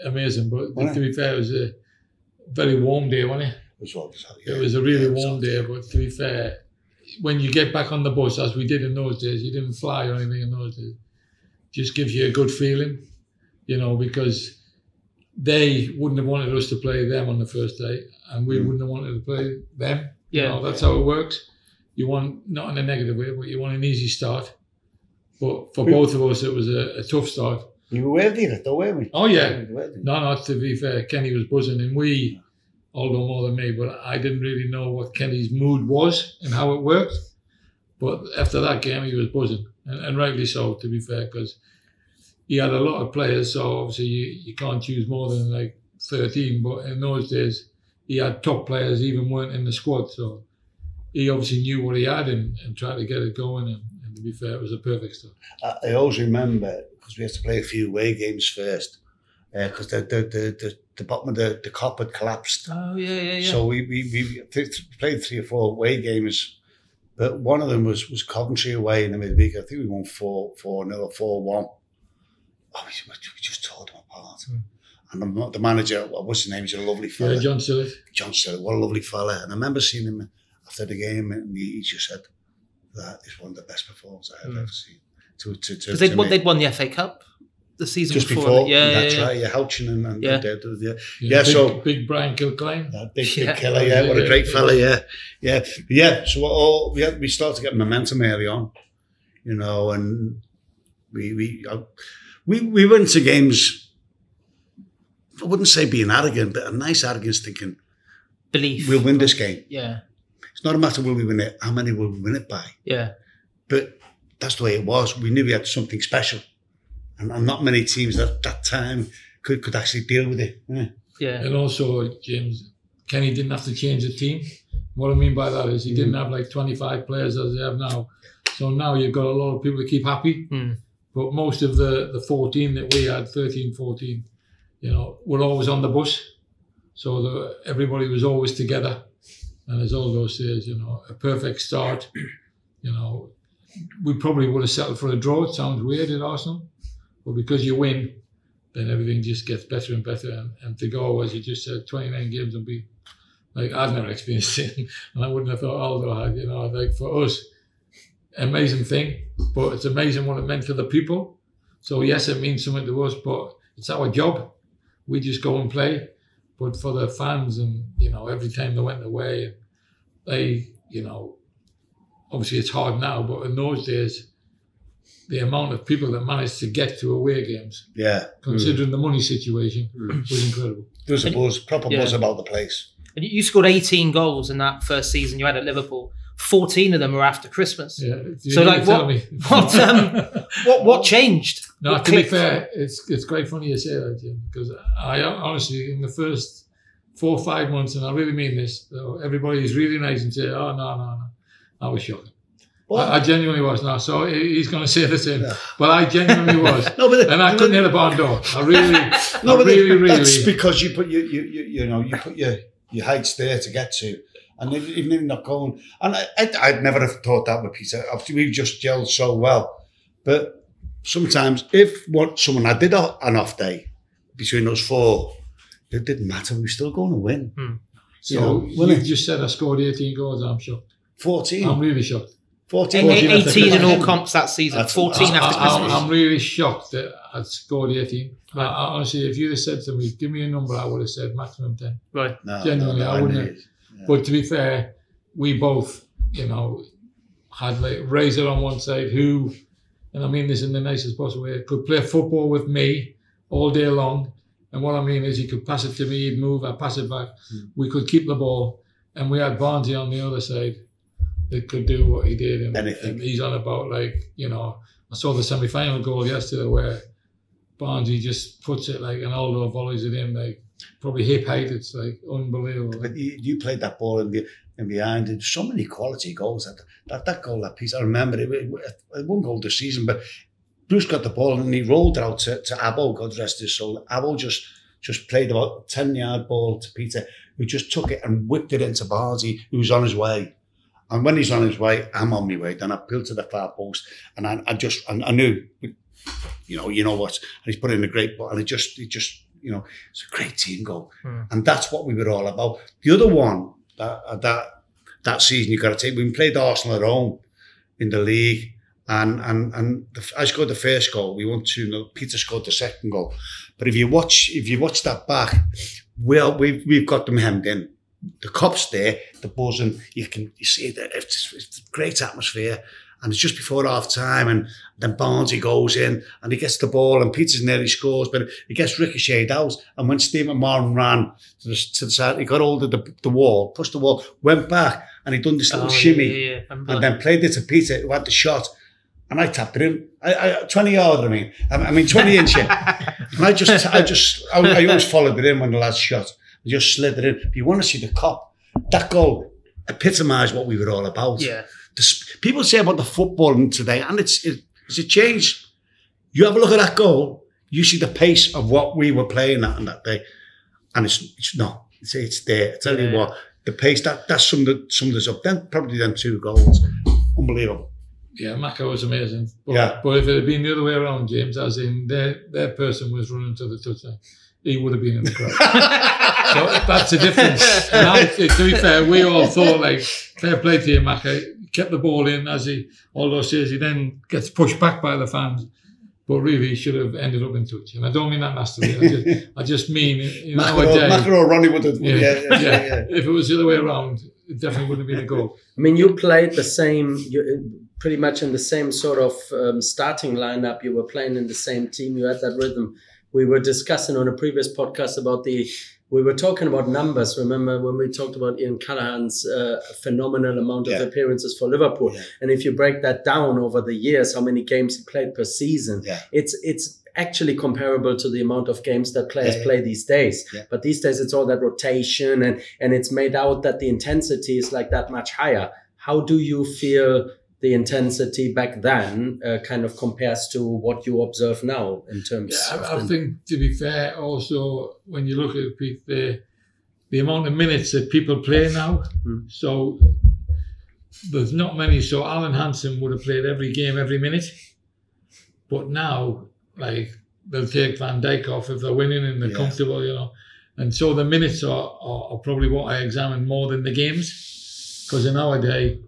amazing. But to be fair, it was a very warm day, wasn't it? It was a really warm day. But to be fair, when you get back on the bus, as we did in those days, you didn't fly or anything in those days. It just gives you a good feeling, you know, because they wouldn't have wanted us to play them on the first day, and we wouldn't have wanted to play them. Yeah, you know, that's how it works. You want, not in a negative way, but you want an easy start. But for both of us, it was a tough start. We were waiting it though, weren't we? Oh yeah. No, to be fair, Kenny was buzzing, and we, although more than me, but I didn't really know what Kenny's mood was and how it worked. But after that game, he was buzzing, and rightly so, to be fair, because he had a lot of players, so obviously you can't choose more than like 13. But in those days, he had top players, even weren't in the squad. So he obviously knew what he had and tried to get it going. And to be fair, it was a perfect start. I always remember, because we had to play a few away games first, because the bottom of the Kop had collapsed. Oh, yeah. So we played 3 or 4 away games, but one of them was Coventry away in the midweek. I think we won 4-0 or 4-1. Oh, we just tore them apart. And the manager, what's his name? He's a lovely fella. Yeah, John Stillett. John Stillett, what a lovely fella. And I remember seeing him after the game, and he just said, that is one of the best performances I have ever seen. Because they'd won the FA Cup the season just before. That's right. Yeah, Houchin and yeah. So big Brian Kilcline. Big killer. Yeah, what a great fella. Yeah. So we started to get momentum early on, you know, and we went to games, I wouldn't say being arrogant, but a nice arrogance, thinking, belief. We'll win this game. Yeah. It's not a matter will we win it, how many will we win it by? Yeah. But that's the way it was. We knew we had something special. And not many teams at that time could actually deal with it. Yeah. And also, James, Kenny didn't have to change the team. What I mean by that is he didn't have like 25 players as they have now. So now you've got a lot of people to keep happy. But most of the 14 that we had, 13, 14, you know, were always on the bus. So everybody was always together. And as Aldo says, you know, a perfect start. You know, we probably would have settled for a draw. It sounds weird at Arsenal. But because you win, then everything just gets better and better. And to go, as you just said, 29 games and be like, I've never experienced it. And I wouldn't have thought Aldo had, you know, like for us, amazing thing, but it's amazing what it meant for the people. So yes, it means something to us, but it's our job. We just go and play. But for the fans, and you know, every time they went away, they, you know, obviously it's hard now, but in those days, the amount of people that managed to get to away games, considering the money situation, was incredible. There was a buzz, proper buzz about the place. And you scored 18 goals in that first season you had at Liverpool. 14 of them were after Christmas. Yeah. So like, what changed? No, what to be fair, it's quite funny you say that, Jim, because I honestly, in the first 4 or 5 months, and I really mean this, everybody's really nice and say, oh, no. I was shocking. I genuinely was. No, so he's going to say the same. Yeah. But I genuinely was. And I couldn't hit a barn door. I really. That's because you put you put your heights there to get to. And even if not going, and I'd never have thought that with Peter. Obviously, we've just gelled so well. But sometimes someone had did an off day between us four, it didn't matter. We were still going to win. So you just said I scored 18 goals. I'm shocked. 14. I'm really shocked. 14. 18 in all comps that season. 14 after Christmas. I'm really shocked that I'd scored 18. Right. Honestly, if you'd have said to me, give me a number, I would have said maximum 10. Right. No, genuinely, I wouldn't have. Yeah. But to be fair, we both, had like Razor on one side who, and I mean this in the nicest possible way, could play football with me all day long. And what I mean is he could pass it to me, he'd move, I'd pass it back. We could keep the ball. And we had Barnsley on the other side that could do what he did. And he's on about I saw the semi-final goal yesterday where Barnsley just puts it like an Aldo volleys it in like probably hip height. It's like unbelievable. But you played that ball in behind. There's so many quality goals. That goal, that piece, I remember it one goal this season, but Bruce got the ball and he rolled it out to Abbo, God rest his soul. Abbo just played about a 10-yard ball to Peter, who just took it and whipped it into Barnsley, who was on his way. And when he's on his way, I'm on my way. Then I peeled to the far post, and I knew, you know what, and he's put in a great ball, and it just, it's a great team goal, and that's what we were all about. The other one that season you got to take, we played Arsenal at home in the league, and I scored the first goal. We won 2-0. Peter scored the second goal. But if you watch that back, well, we've got them hemmed in. The cop's there, the buzzing. You see that it's a great atmosphere, and it's just before half time, and then Barnsley goes in and he gets the ball, and Peters nearly scores, but he gets ricocheted out. And when Steve McMahon ran to the side, he got hold of the wall, pushed the wall, went back, and he done this little shimmy, and then played it to Peter, who had the shot. And I tapped it in. I 20 yards, I mean 20 inch. And I always followed it in when the lads shot. I just slid it in. If you want to see the cop, that goal epitomised what we were all about. Yeah. People say about the footballing today, and it's a change. You have a look at that goal, you see the pace of what we were playing at on that day, and it's there. I tell you what, the pace that summed us up. Then probably them 2 goals, unbelievable. Yeah, Maka was amazing. But if it had been the other way around, James, as in their person was running to the touchline, he would have been in the crowd. So that's the difference. Now, to be fair, we all thought like fair play to you, Maka. Kept the ball in, as Aldo says, he then gets pushed back by the fans. But really, he should have ended up in touch. And I don't mean that nastily. I just mean in our day. Maka or Ronnie would have. Yeah. If it was the other way around, it definitely would have been a goal. I mean, you played the same, pretty much in the same sort of starting lineup. You were playing in the same team. You had that rhythm. We were discussing on a previous podcast about we were talking about numbers. Remember when we talked about Ian Callaghan's phenomenal amount of appearances for Liverpool? Yeah. And if you break that down over the years, how many games he played per season, it's actually comparable to the amount of games that players play these days. Yeah. But these days it's all that rotation, and it's made out that the intensity is like that much higher. How do you feel the intensity back then kind of compares to what you observe now in terms of... I think, to be fair, also, when you look at the amount of minutes that people play now, so there's not many. So Alan Hansen would have played every game, every minute. But now, like, they'll take Van Dijk off if they're winning and they're comfortable, And so the minutes are probably what I examine more than the games. Because in our day,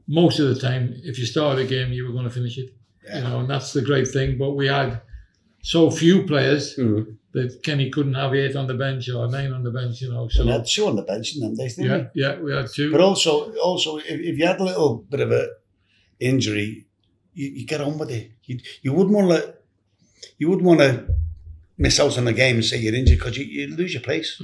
most of the time, if you started a game, you were going to finish it. Yeah. And that's the great thing. But we had so few players that Kenny couldn't have 8 on the bench or 9 on the bench, So we had 2 on the bench in them days, didn't we? Yeah, we had 2. But also, if you had a little bit of a injury, you get on with it. You wouldn't want to miss out on the game and say you're injured, because you lose your place.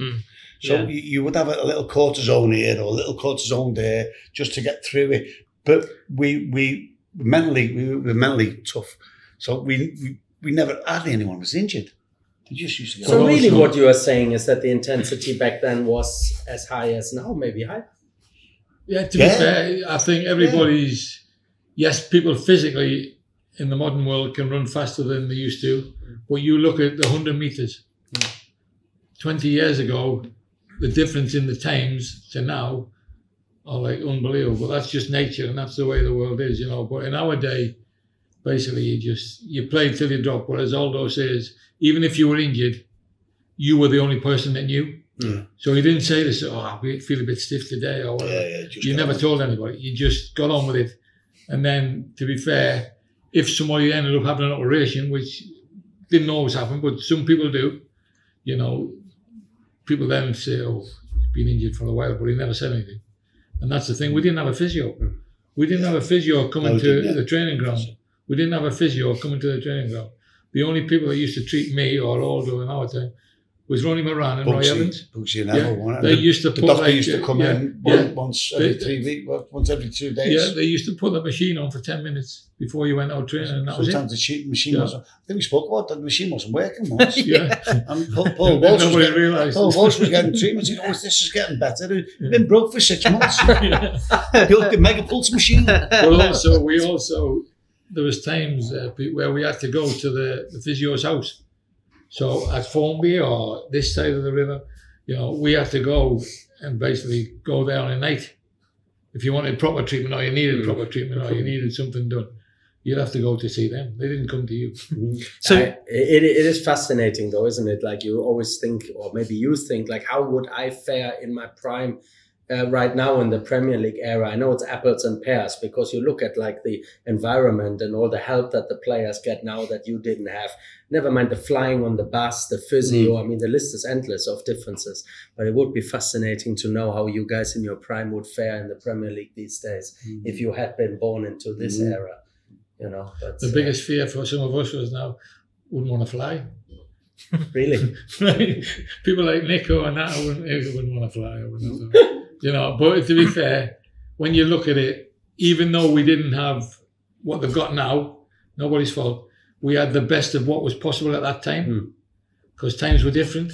So you would have a little cortisone here or a little cortisone there just to get through it. But we were mentally tough. So we never had anyone was injured. We just used to go. So really what you are saying is that the intensity back then was as high as now, maybe higher? Yeah, to be fair, I think everybody's... Yes, people physically in the modern world can run faster than they used to. But you look at the 100 metres. 20 years ago, the difference in the times to now are like unbelievable. That's just nature, and that's the way the world is, But in our day, basically you played till you dropped. But as Aldo says, even if you were injured, you were the only person that knew. So he didn't say this, I feel a bit stiff today or whatever. You never told anybody. You just got on with it. And then, to be fair, if somebody ended up having an operation, which didn't always happen, but some people do, you know, people then say, he's been injured for a while, but he never said anything. And that's the thing. We didn't have a physio. We didn't have a physio coming to the training ground. We didn't have a physio coming to the training ground. The only people that used to treat me or Aldo in our time was Ronnie Moran and Roy Evans. They used to put used to come in once every 3 weeks, once every 2 days. Yeah, they used to put the machine on for 10 minutes before you went out training, and that was it. Sometimes the machine wasn't. I think we spoke about that. The machine wasn't working once. And Paul Walsh was getting treatment. He goes, "This is getting better." We've been broke for 6 months. Built the mega pulse machine. But also, there was times where we had to go to the physio's house. So at Formby or this side of the river, you know, we had to go and basically go there on a night. If you wanted proper treatment or you needed proper treatment or you needed something done, you'd have to go to see them. They didn't come to you. So it is fascinating though, isn't it? Like you always think, or maybe you think, like, how would I fare in my prime right now in the Premier League era? I know it's apples and pears because you look at like the environment and all the help that the players get now that you didn't have. Never mind the flying on the bus, the physio. I mean, the list is endless of differences. But it would be fascinating to know how you guys in your prime would fare in the Premier League these days if you had been born into this era. You know, but, the biggest fear for some of us was now wouldn't want to fly. Really? People like Nico and that, I wouldn't want to fly. You know, but to be fair, when you look at it, even though we didn't have what they've got now, nobody's fault. We had the best of what was possible at that time, because times were different.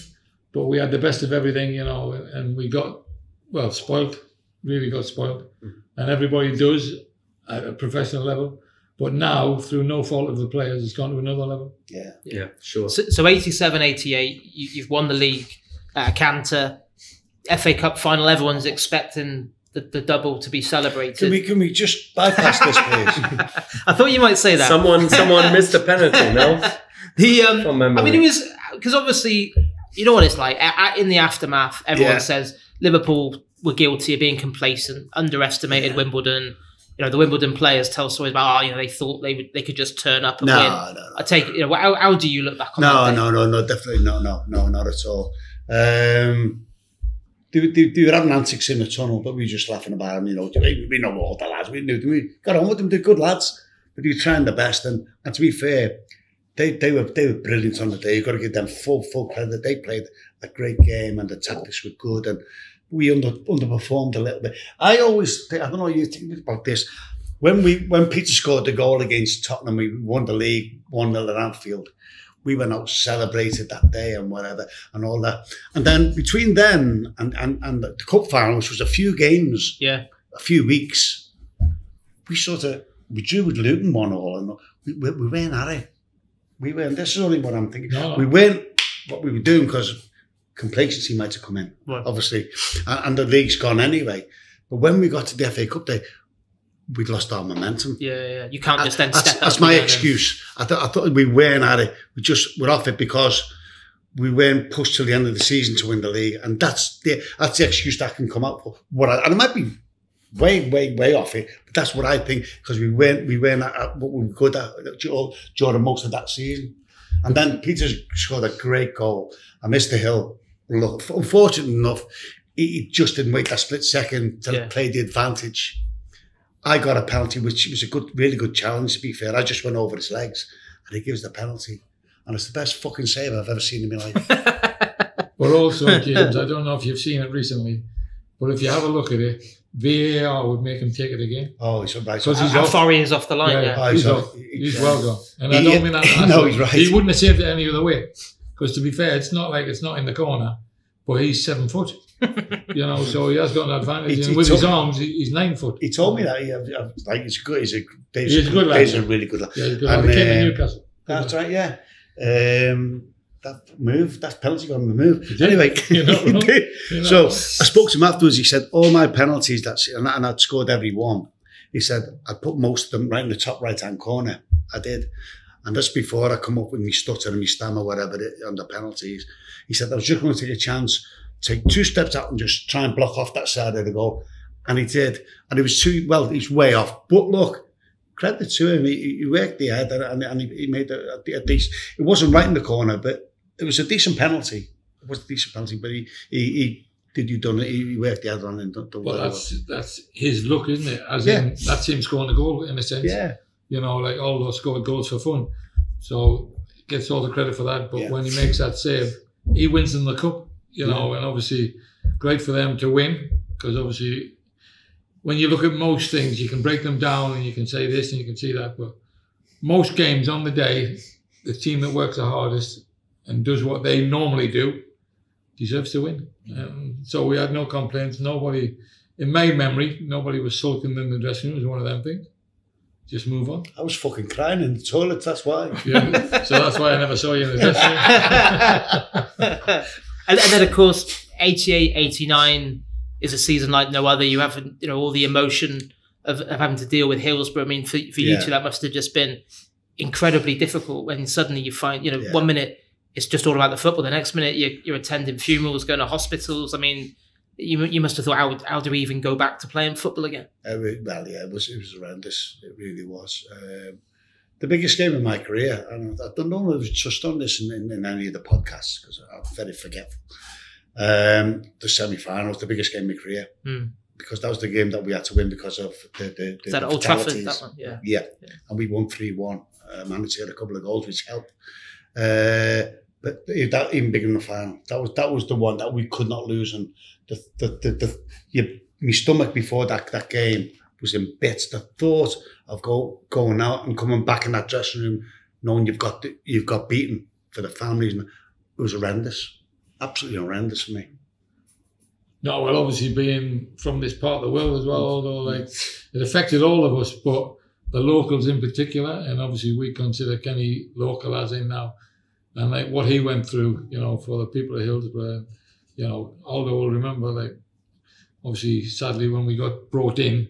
But we had the best of everything, you know, and we got, spoiled, really got spoiled. And everybody does at a professional level. But now, through no fault of the players, it's gone to another level. Yeah, sure. So 87, 88, you've won the league at a canter. FA Cup final, everyone's expecting the double to be celebrated. Can we just bypass this, please? I thought you might say that. Someone missed a penalty, no? I mean, it was, because obviously, you know what it's like. In the aftermath, everyone says Liverpool were guilty of being complacent, underestimated Wimbledon. You know, the Wimbledon players tell stories about, they thought they could just turn up and win. No. I take it, how do you look back on that? No, definitely no, not at all. They were having antics in the tunnel, but we were just laughing about them, you know. We know all the lads, we got on with them, they're good lads, but they were trying their best, and to be fair, they were brilliant on the day. You've got to give them full credit. They played a great game and the tactics were good, and we underperformed a little bit. I always think, I don't know what you think about this, when Peter scored the goal against Tottenham, we won the league 1-0 at Anfield. We went out, celebrated that day and whatever and all that. And then between then and the cup final, which was a few games, a few weeks, we drew with Luton 1-1 and we weren't at it. We weren't. This is only what I'm thinking. No. We weren't what we were doing because complacency might have come in, obviously, and the league's gone anyway. But when we got to the FA Cup day, we'd lost our momentum. Yeah. You can't just then step up. That's my excuse. I thought we weren't at it. We're off it because we weren't pushed till the end of the season to win the league, and that's the excuse that can come out for. And it might be way off it, but that's what I think, because we weren't at what we were good at during most of that season. And then Peter scored a great goal, and Mr. Hill, look, unfortunately enough, he just didn't wait that split second to play the advantage. I got a penalty, which was a really good challenge, to be fair. I just went over his legs and he gives the penalty. And it's the best fucking save I've ever seen in my life. But also, James, I don't know if you've seen it recently, but if you have a look at it, VAR would make him take it again. Oh, he's right. How far he is off the line, He's well gone. And I don't mean that. No, he's right. He wouldn't have saved it any other way. Because to be fair, it's not like it's not in the corner, but he's 7 foot. You know, so he has got an advantage. And with his arms, he's 9 foot. He told me that. He's good. He's a good lad. He's a really good lad. Yeah, he's good lad. He came in Newcastle. That's right, yeah. That penalty got him the move. Anyway, so I spoke to him afterwards. He said, all my penalties, and I'd scored every one. He said, I put most of them right in the top right-hand corner. I did. And that's before I come up with me stutter and me stammer, whatever, on the penalties. He said, I was just going to take a chance, take 2 steps out and just try and block off that side of the goal. And he did. And it was he's way off. But look, credit to him. He worked the head and he made a decent, it wasn't right in the corner, but it was a decent penalty. It was a decent penalty, but he worked the head on and done well. That's his luck, isn't it? As in, that's him scoring a goal in a sense. Yeah. You know, like Aldo scored goals for fun. So gets all the credit for that. But when he makes that save, he wins in the cup, you know, and obviously great for them to win, because obviously when you look at most things, you can break them down and you can say this and you can see that. But most games on the day, the team that works the hardest and does what they normally do deserves to win. So we had no complaints. Nobody, in my memory, nobody was sulking in the dressing room. It was one of them things. Just move on. I was fucking crying in the toilet, that's why. Yeah, so that's why I never saw you in the dressing room. And then, of course, 88, 89 is a season like no other. You have, all the emotion of having to deal with Hillsborough. I mean, for you two, that must have just been incredibly difficult when suddenly you find, 1 minute it's just all about the football. The next minute you're attending funerals, going to hospitals. I mean, you must have thought, how do we even go back to playing football again? It was horrendous. It really was. The biggest game of my career, and I don't know if we've touched on this in any of the podcasts because I'm very forgetful. The semi-finals, the biggest game of my career, because that was the game that we had to win because of the Is that Old Trafford, that one? Yeah. And we won 3-1. Manager had a couple of goals, which helped. But that even bigger than the final. That was the one that we could not lose. And my stomach before that game was in bits. The thought of going out and coming back in that dressing room, knowing you've got beaten for the families, it was horrendous. Absolutely horrendous for me. No, well, obviously being from this part of the world as well, although it affected all of us, but the locals in particular, and obviously we consider Kenny local as in now, and what he went through, for the people of Hillsborough, Aldo will remember, obviously sadly when we got brought in,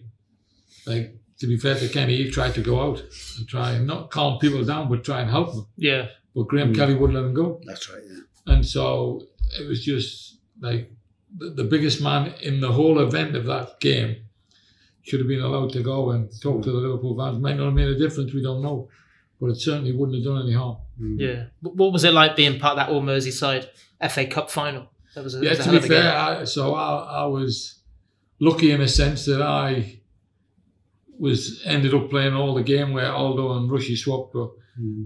to be fair to Kenny, he tried to go out and try and not calm people down, but try and help them. Yeah. But Graham Kelly wouldn't let him go. That's right, yeah. And so it was just the biggest man in the whole event of that game should have been allowed to go and talk to the Liverpool fans. Might not have made a difference, we don't know. But it certainly wouldn't have done any harm. Yeah. What was it like being part of that All Merseyside FA Cup final? To be fair, I was lucky in a sense that I ended up playing all the game where Aldo and Rushy swapped, but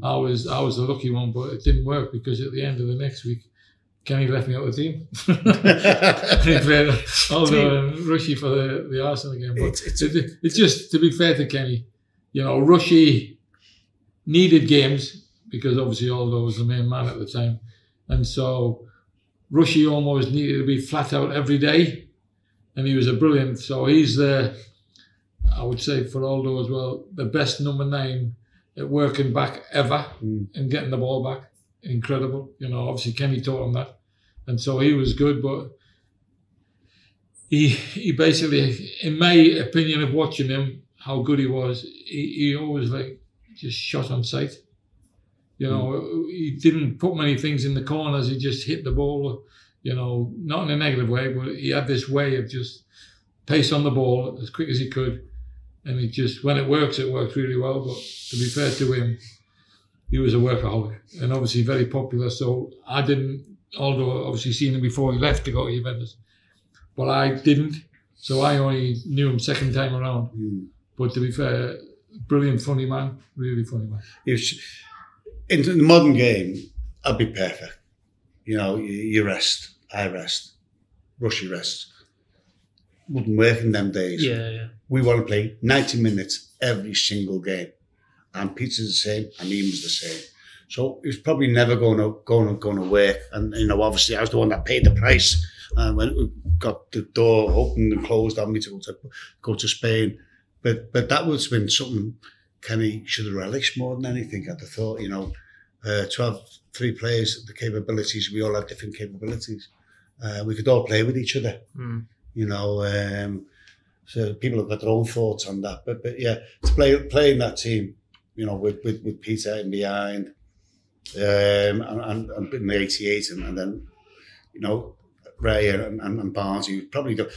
I was the lucky one, but it didn't work because at the end of the next week, Kenny left me out of the team. He played Aldo and Rushy for the Arsenal game. But it's just, to be fair to Kenny, Rushy needed games because obviously Aldo was the main man at the time. And so Rushy almost needed to be flat out every day. And he was a brilliant, so he's I would say for Aldo as well, the best number 9 at working back ever and getting the ball back. Incredible. Obviously Kenny taught him that. And so he was good, but he basically, in my opinion of watching him, how good he was, he always just shot on sight. He didn't put many things in the corners, he just hit the ball, not in a negative way, but he had this way of just pace on the ball as quick as he could. And when it works really well. But to be fair to him, he was a workaholic and obviously very popular. So I didn't, although obviously seen him before he left to go to Juventus, but I didn't. So I only knew him second time around. But to be fair, brilliant, funny man, really funny man. In the modern game, I'd be perfect. You rest, I rest, Rushy rests. Wouldn't work in them days. Yeah. We want to play 90 minutes every single game. And Peter's the same, and Ian's the same. So it's probably never going to work. And obviously I was the one that paid the price. When we got the door opened and closed on me to go to Spain. But that would have been something Kenny should have relished more than anything. I'd have thought, to have 3 players, the capabilities, we all have different capabilities. We could all play with each other. So people have got their own thoughts on that. But yeah, to play in that team, you know, with Peter in behind, and in the 88, and then, you know, Ray and Barnes, who probably the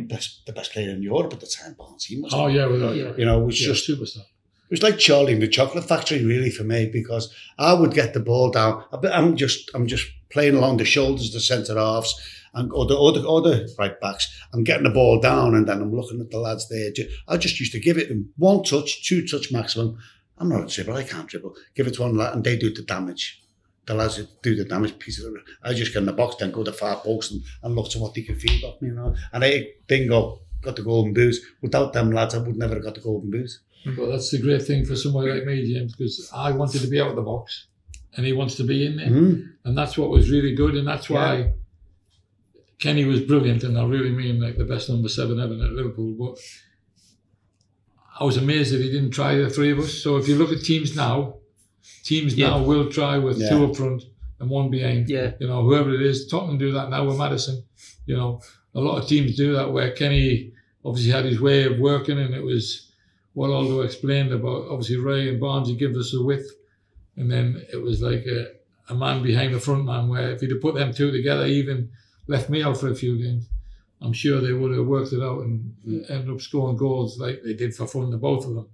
best player in Europe at the time. Barnes, he must. Oh yeah, you know, it was just superstar. It was like Charlie in the Chocolate Factory, really, for me, because I would get the ball down. I'm just playing along the shoulders of the centre halves and or the right backs. I'm getting the ball down, and then I'm looking at the lads there. I just used to give it them 1 touch, 2 touch maximum. I'm not a dribbler, I can't dribble. Give it to one lad, and they do the damage. The lads that do the damage pieces. I just get in the box, then go to far post and look to what they can feed off me, you know. And they got the golden boot. Without them lads, I would never have got the golden boot. Well, that's the great thing for somebody like me, James, because I wanted to be out of the box and he wants to be in there. And that's what was really good, and that's why Kenny was brilliant, and I really mean like the best number 7 ever at Liverpool. But I was amazed that he didn't try the 3 of us. So if you look at teams now will try with 2 up front and 1 behind. You know, whoever it is, Tottenham do that now with Maddison. You know, a lot of teams do that, where Kenny obviously had his way of working, and it was what Aldo explained about, obviously Ray and Barnes, he gave us the width, and then it was like a man behind the front man, where if he'd have put them 2 together, even left me out for a few games, I'm sure they would have worked it out and ended up scoring goals like they did for fun, the both of them.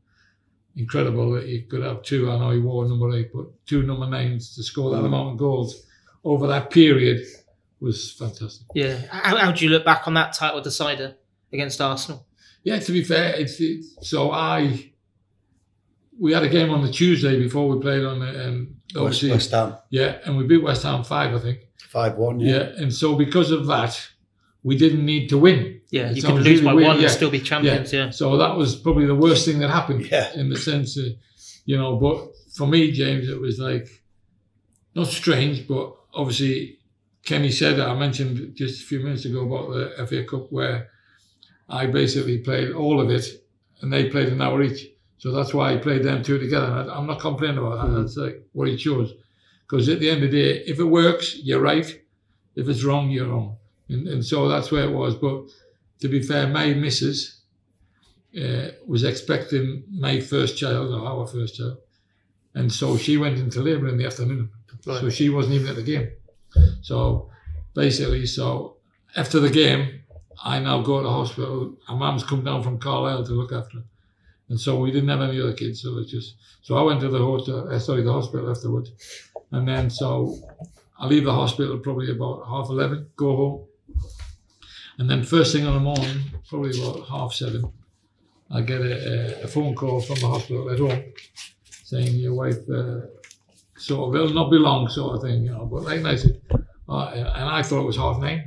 Incredible that you could have 2, I know he wore number 8, but 2 number 9s to score that amount of goals over that period was fantastic. Yeah. How do you look back on that title decider against Arsenal? Yeah, to be fair, we had a game on the Tuesday before we played on the West Ham. Yeah, and we beat West Ham 5, I think. 5-1, yeah. And so because of that, we didn't need to win. Yeah, you could lose by 1 and still be champions, So that was probably the worst thing that happened, in the sense of, you know, but for me, James, it was like, not strange, but obviously Kenny said, I mentioned just a few minutes ago about the FA Cup, where I basically played all of it and they played an hour each. So that's why I played them 2 together. And I'm not complaining about that. That's like what he chose. Because at the end of the day, if it works, you're right. If it's wrong, you're wrong. And so that's where it was. But to be fair, my missus was expecting my first child, or our first child. And so she went into labour in the afternoon. Right. So she wasn't even at the game. So basically, after the game, I now go to the hospital. Our mum's come down from Carlisle to look after her. And so we didn't have any other kids. So I went to the hospital afterwards. And then so I leave the hospital probably about 11:30, go home. And then first thing in the morning, probably about 7:30, I get a phone call from the hospital at home saying your wife it'll not be long sort of thing, you know. But like I said, and I thought it was 9:30.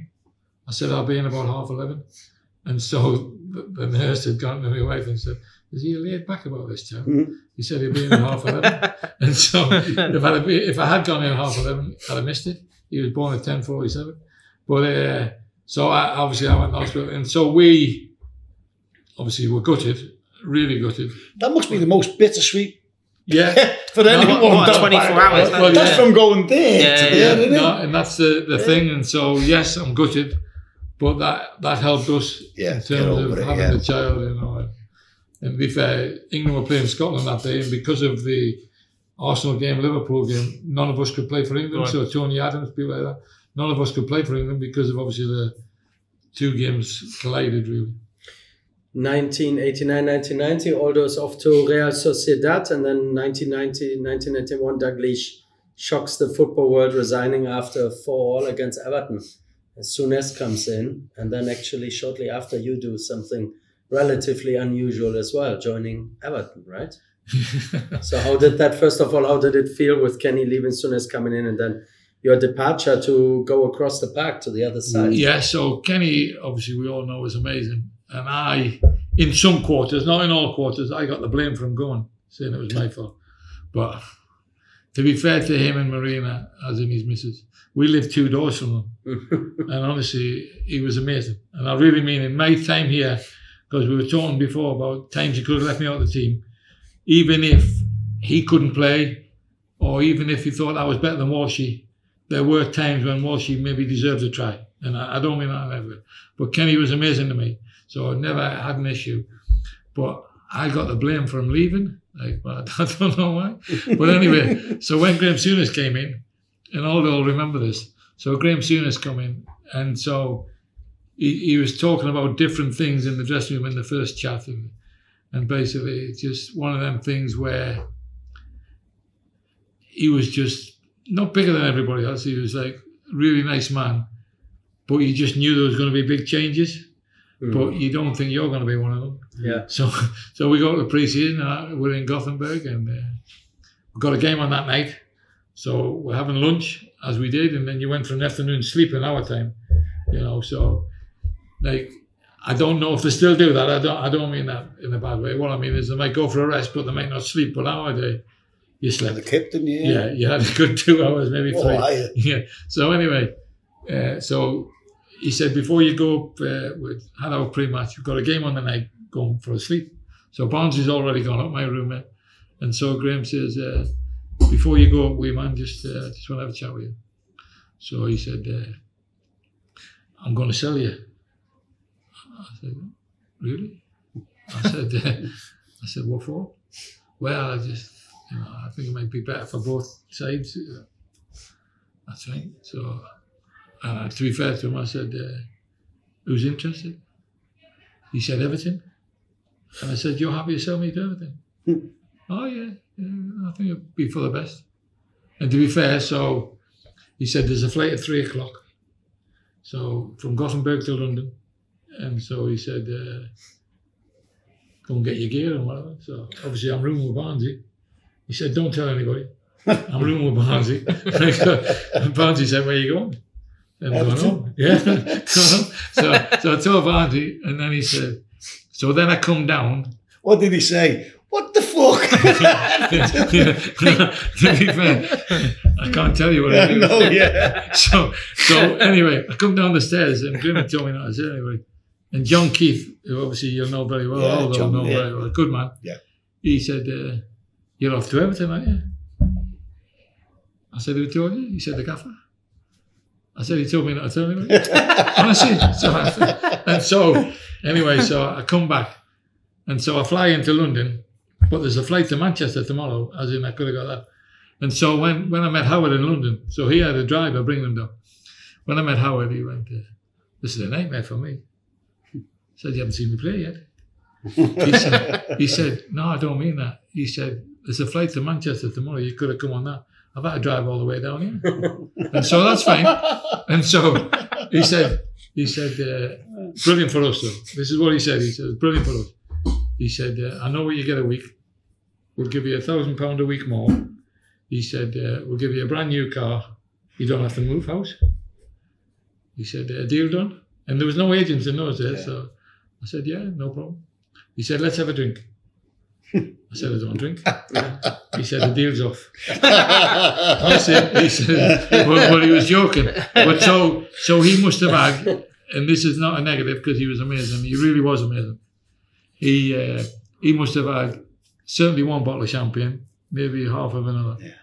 I said, I'll be in about 11:30. And so the nurse had gone to my wife and said, is he laid back about this child? He said he'd be in at 11:30. And so if I had gone in at 11:30, I'd have missed it. He was born at 10:47. But so I went to the hospital. And so we obviously were gutted, really gutted. That must be the most bittersweet. Yeah. For anyone. What 24 hours? Well, that's from going there to there, isn't it? No, and that's the thing. And so, yes, I'm gutted. But that helped us in terms of having the child, you know. And to be fair, England were playing Scotland that day, and because of the Arsenal game, Liverpool game, none of us could play for England. Right. So Tony Adams, people like that, none of us could play for England because of obviously the 2 games collided, really. 1989, 1990, Aldo's off to Real Sociedad, and then 1990, 1991, Dalglish shocks the football world, resigning after 4-4 against Everton. Souness comes in, and then actually shortly after you do something relatively unusual as well, joining Everton, right? So how did it feel with Kenny leaving, Souness coming in, and then your departure to go across the park to the other side? Yeah, so Kenny, obviously we all know, is amazing. And I, in some quarters, not in all quarters, I got the blame for him going, saying it was my fault. But to be fair to him and Marina, as in his missus, we lived 2 doors from him. And honestly, he was amazing. And I really mean, in my time here, because we were talking before about times he could have left me out of the team, even if he couldn't play, or even if he thought I was better than Walshy, there were times when Walshy maybe deserved a try. And I don't mean that ever. But Kenny was amazing to me. So I never had an issue. But I got the blame for him leaving. Like, well, I don't know why. But anyway, so when Graham Souness came in, and Aldo will remember this. So Graham Souness come in, and so he was talking about different things in the dressing room in the first chat. And basically, it's just one of them things where he was just not bigger than everybody else. He was like a really nice man, but you just knew there was going to be big changes. But you don't think you're going to be one of them. Yeah. So we go to the pre-season. We're in Gothenburg, and we got a game on that night. So we're having lunch as we did, and then you went for an afternoon sleep in our time. You know, so like I don't know if they still do that. I don't mean that in a bad way. What I mean is they might go for a rest, but they might not sleep. But our day, you slept. The captain, Yeah, you had a good 2 hours, maybe 3. Oh, yeah. So anyway, so he said, before you go up, we had our pre-match, we've got a game on the night, going for a sleep. So Barnsley's already gone up, my roommate. And so Graham says, before you go up, wee man, just want to have a chat with you. So he said, I'm going to sell you. I said, really? I said, what for? Well, I think it might be better for both sides. That's right. So, to be fair to him, I said, who's interested? He said, Everton. And I said, you're happy to sell me to Everton? Oh, yeah, I think it'd be for the best. And to be fair, so he said, there's a flight at 3 o'clock. So from Gothenburg to London. And so he said, go and get your gear and whatever. So obviously I'm rooming with Barnsley. He said, don't tell anybody. I'm rooming with Barnsley. And Barnsley said, where are you going? And I'm going home. Yeah. So I told Barnsley, and then he said, so then I come down. What did he say? What the fuck? To be fair, I can't tell you what it is. No, yeah. So anyway, I come down the stairs, and Grim told me not to say anybody. And John Keith, who obviously you'll know very well, Yeah, Aldo John, know yeah. very well, a good man. Yeah. He said, you're off to Everton, aren't you? I said, who told you? He said, the gaffer. I said, he told me not to tell anybody. Honestly. So anyway, so I come back. And so I fly into London, but there's a flight to Manchester tomorrow, as in I could have got that. And so when I met Howard in London, so he had a driver bring them down. When I met Howard, he went, this is a nightmare for me. I said, you haven't seen me play yet. He said, no, I don't mean that. He said, there's a flight to Manchester tomorrow. You could have come on that. I've had to drive all the way down here. And so that's fine. And so he said, brilliant for us, though. This is what he said. He said, brilliant for us. He said, I know what you get a week. We'll give you £1,000 a week more. He said, we'll give you a brand new car. You don't have to move house. He said, deal done. And there was no agents in those days. Yeah. So I said, yeah, no problem. He said, let's have a drink. I said, I don't drink. He said, the deal's off. Honestly, he said, well, he was joking. But so he must have had, and this is not a negative because he was amazing. He really was amazing. He must have had certainly one bottle of champagne, maybe half of another. Yeah.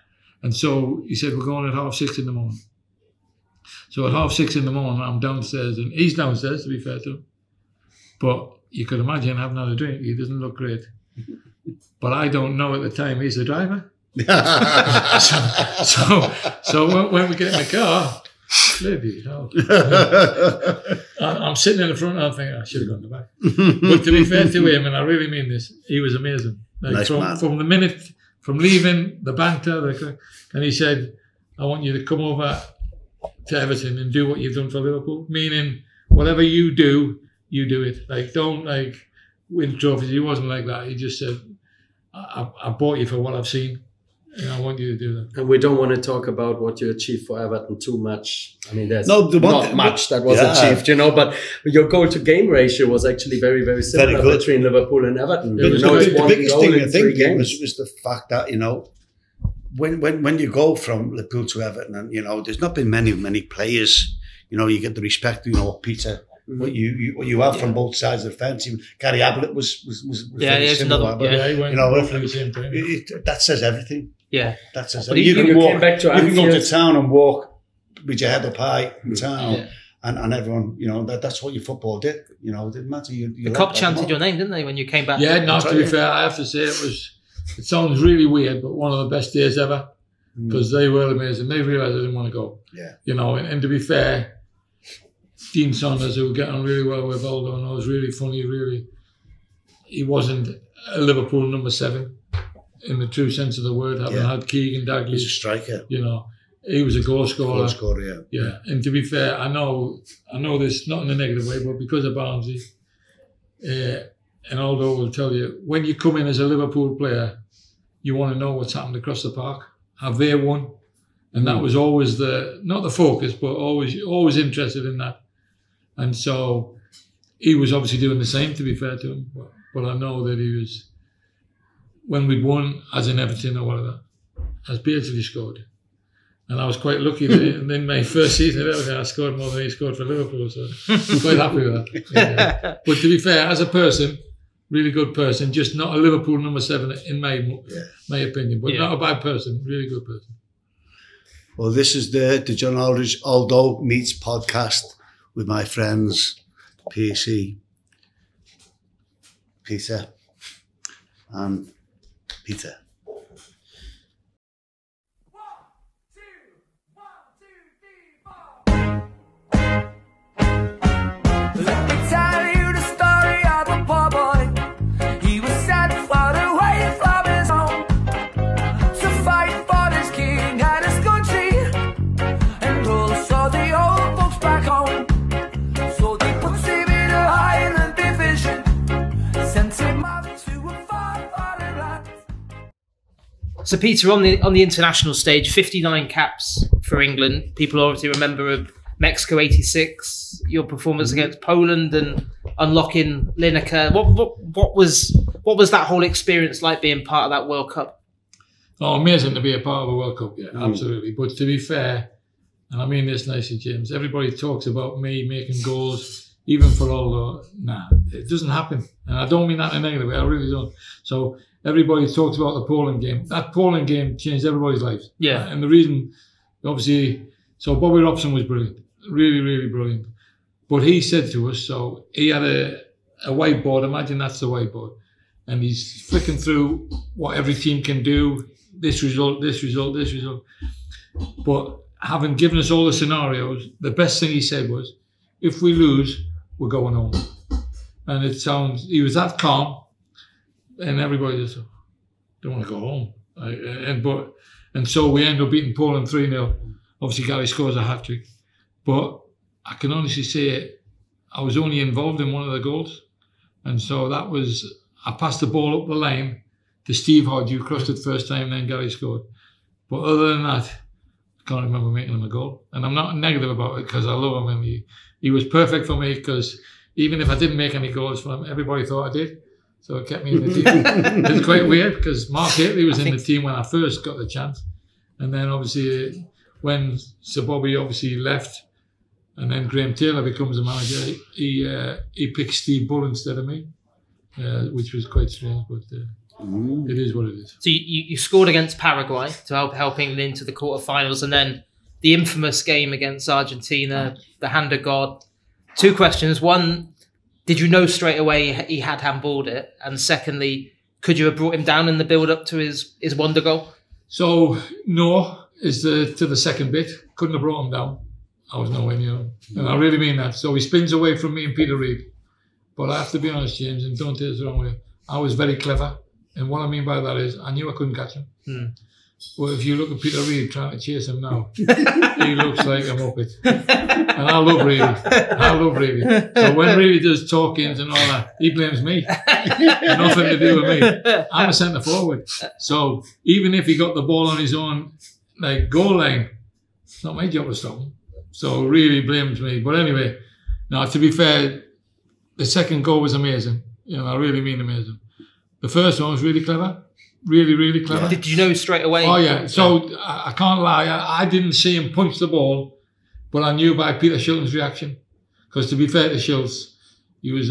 And so he said, we're going at 6:30 in the morning. So at 6:30 in the morning, I'm downstairs, and he's downstairs, to be fair to him. But you could imagine having had a drink. He doesn't look great. But I don't know at the time he's the driver. so when we get in the car, bloody hell. I'm sitting in the front and I'm thinking, I should have gone to the back. But to be fair to him, and I really mean this, he was amazing. Like nice from the minute, from leaving, the banter, and he said, I want you to come over to Everton and do what you've done for Liverpool. Meaning, whatever you do it. Like, don't win trophies. He wasn't like that. He just said, I bought you for what I've seen, and I want you to do that. And we don't want to talk about what you achieved for Everton too much. I mean, there's not much that was achieved, but your goal-to-game ratio was actually very, very similar between Liverpool and Everton. The biggest thing I think was the fact that, when you go from Liverpool to Everton, and, there's not been many players, you get the respect, Peter, what you have from both sides of the fence. Even Gary Ablett was very similar. He went roughly the same time. That says everything. Yeah. That says everything. You can go to town and walk with your head up high in town, And everyone, you know, that's what your football did. You know, it didn't matter. The Cop chanted your name, didn't they, when you came back? Yeah, no, to be fair, I have to say it sounds really weird, but one of the best days ever, because they were amazing. They realised I didn't want to go. Yeah. You know, and to be fair, Dean Saunders, who were getting on really well with Aldo, and it was really funny, really. He wasn't a Liverpool number 7 in the true sense of the word, having had Keegan Dagley. He's a striker. You know, he was a goal scorer. Goal scorer, Yeah, and to be fair, I know this not in a negative way, but because of Barnsley, and Aldo will tell you, when you come in as a Liverpool player, you want to know what's happened across the park. Have they won? And that was always not the focus, but always interested in that. And so he was obviously doing the same, to be fair to him. But I know that he was, when we'd won, as in Everton or whatever, as Beardsley scored. And I was quite lucky that in my first season at Everton, I scored more than he scored for Liverpool. So I'm quite happy with that. Yeah. But to be fair, as a person, really good person, just not a Liverpool number 7 in my opinion, but not a bad person, really good person. Well, this is the John Aldridge Aldo Meets podcast with my friends PC, Peter and Peter. Let me tell you the story of a poor boy. He was sent far away from his home to fight for his king and his country, and also the old folks back home. So they put him in a Highland division, sent him out to a far foreign land. So Peter, on the international stage, 59 caps for England. People obviously remember Mexico '86, your performance against Poland and unlocking Lineker. What was that whole experience like, being part of that World Cup? Oh, amazing to be a part of a World Cup, yeah, absolutely. But to be fair, and I mean this nicely, James, everybody talks about me making goals, even for Aldo. Nah, it doesn't happen. And I don't mean that in a negative way, I really don't. So everybody talks about the Poland game. That Poland game changed everybody's lives. Yeah. And the reason, obviously, so Bobby Robson was brilliant. Really, really brilliant. But he said to us, so he had a whiteboard, imagine that's the whiteboard, and he's flicking through what every team can do, this result, this result, this result. But having given us all the scenarios, the best thing he said was, if we lose, we're going home. And he was that calm, and everybody just don't want to go home. And so we end up beating Poland 3-0. Obviously, Gary scores a hat-trick. But I can honestly say I was only involved in one of the goals. And so I passed the ball up the lane to Steve Hodge, who crossed it first time, then Gary scored. But other than that, I can't remember making him a goal. And I'm not negative about it, because I love him. And he was perfect for me, because even if I didn't make any goals for him, everybody thought I did. So it kept me in the team. It's quite weird, because Mark Haley was in the team when I first got the chance. And then obviously when Sir Bobby obviously left, and then Graham Taylor becomes the manager, he picked Steve Bull instead of me, which was quite strange, but it is what it is. So you scored against Paraguay to help England into the quarterfinals, and then the infamous game against Argentina, the hand of God. 2 questions. One, did you know straight away he had handballed it? And secondly, could you have brought him down in the build-up to his wonder goal? So, no, to the second bit. Couldn't have brought him down. I was nowhere near him. And I really mean that. So he spins away from me and Peter Reid. But I have to be honest, James, and don't take this the wrong way, I was very clever. And what I mean by that is I knew I couldn't catch him. Well, if you look at Peter Reid trying to chase him now, he looks like a muppet. And I love Reid. So when Reid does talkings and all that, he blames me. Nothing to do with me. I'm a centre forward. So even if he got the ball on his own goal line, it's not my job to stop him. So really blames me. But anyway, now to be fair, the second goal was amazing. You know, I really mean amazing. The first one was really clever. Really, really clever. Did you know straight away? Oh, yeah. So I can't lie. I didn't see him punch the ball, but I knew by Peter Shilton's reaction. Because to be fair to Shilts, he was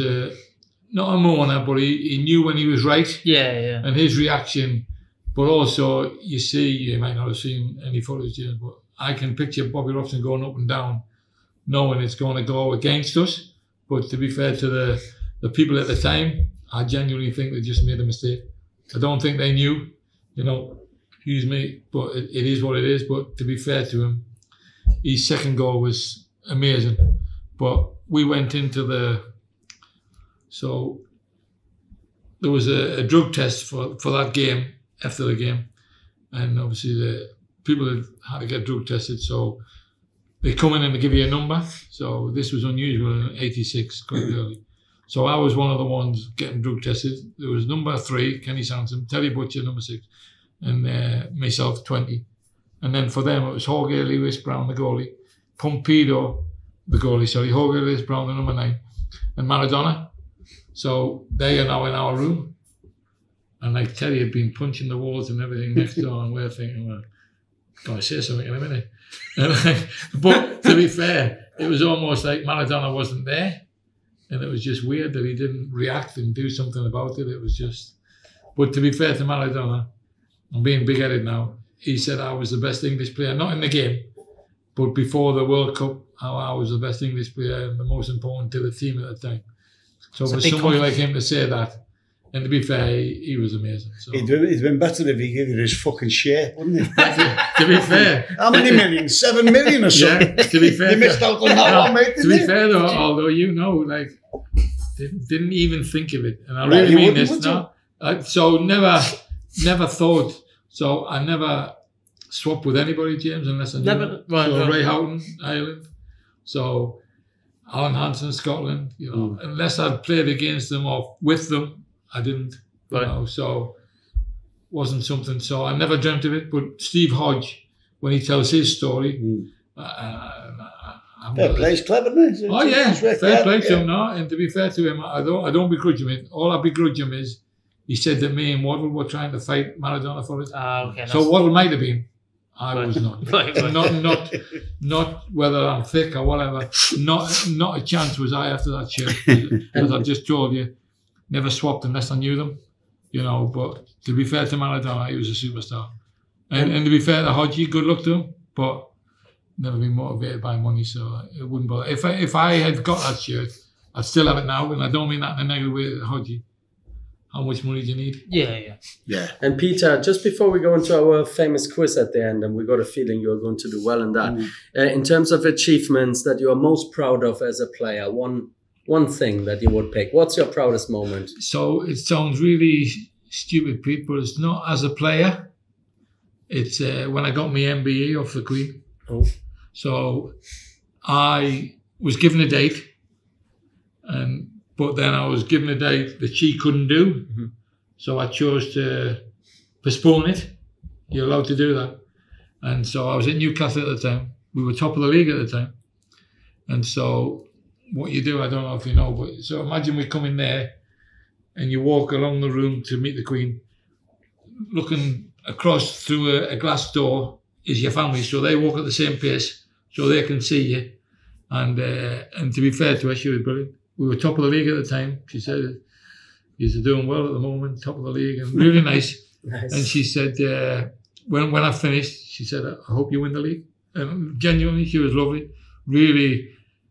not a moaner, but he knew when he was right. Yeah. And his reaction. But also, you might not have seen any footage, but I can picture Bobby Robson going up and down knowing it's going to go against us. But to be fair to the people at the time, I genuinely think they just made a mistake. I don't think they knew, excuse me, but it is what it is. But to be fair to him, his second goal was amazing. But we went into so there was a drug test for that game, after the game. And obviously the people had to get drug tested. So they come in and they give you a number. So this was unusual in 86, quite early. So I was one of the ones getting drug tested. There was number 3, Kenny Sansom, Terry Butcher, number 6, and myself, 20. And then for them, it was Jorge Lewis Brown, the goalie, Pompido, the goalie, Jorge Lewis Brown, the number 9, and Maradona. So they are now in our room. And like Terry had been punching the walls and everything next door, and we're thinking, well, going to say something in a minute. But to be fair, it was almost like Maradona wasn't there. And it was just weird that he didn't react and do something about it. It was just... But to be fair to Maradona, I'm being big-headed now, he said I was the best English player, not in the game, but before the World Cup, I was the best English player and the most important to the team at the time. So for somebody like him to say that, and to be fair, he was amazing. So. He'd been better if he gave you his fucking share, wouldn't he? To be fair. How many millions? 7 million or something? Yeah, to be fair. You missed out on that one, mate, to be fair though, although didn't even think of it. And I really mean this now. So never thought, so I never swapped with anybody, James, unless I knew them. So Ray Houghton, Ireland. So Alan Hansen, Scotland, unless I'd played against them or with them, I didn't, so wasn't something. So I never dreamt of it. But Steve Hodge, when he tells his story, fair play, he's clever, isn't he? Oh yeah, fair play to him. No, and to be fair to him, I don't begrudge him it. All I begrudge him is he said that me and Waddle were trying to fight Maradona for it. Okay. So Waddle might have been. I was not. Not whether I'm thick or whatever. Not a chance was I after that shirt. As I've just told you. Never swapped unless I knew them, but to be fair to Maradona, he was a superstar. And to be fair to Hodgie, good luck to him, but never been motivated by money, so it wouldn't bother. If I had got that shirt, I'd still have it now, and I don't mean that in a negative way, Hodgie. How much money do you need? Yeah. And Peter, just before we go into our famous quiz at the end, and we got a feeling you're going to do well in that, in terms of achievements that you are most proud of as a player, one thing that you would pick. What's your proudest moment? So it sounds really stupid, Pete, but it's not as a player. It's when I got my MBE off the Queen. Oh. So I was given a date, but then I was given a date that she couldn't do. Mm-hmm. So I chose to postpone it. You're allowed to do that. And so I was at Newcastle at the time. We were top of the league at the time. And so what you do, I don't know if you know, but so imagine we come in there and you walk along the room to meet the Queen. Looking across through a glass door is your family, so they walk at the same pace, so they can see you. And to be fair to her, she was brilliant. We were top of the league at the time. She said, "You're doing well at the moment, top of the league," and really nice. Nice. And she said, when I finished, she said, "I hope you win the league." And genuinely, she was lovely, really.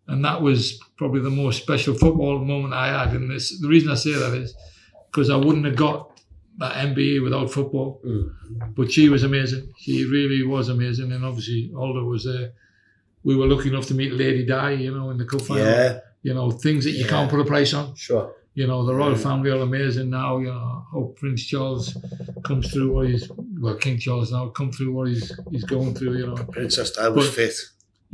And that was probably the most special football moment I had. And the reason I say that is because I wouldn't have got that MBE without football. Mm. But she was amazing. She really was amazing. And obviously, Aldo was there. We were lucky enough to meet Lady Di, in the cup final. Yeah. Things that you can't put a price on. Sure. The royal family are amazing now. I hope Prince Charles comes through King Charles now, come through what he's going through, Princess Di was fit.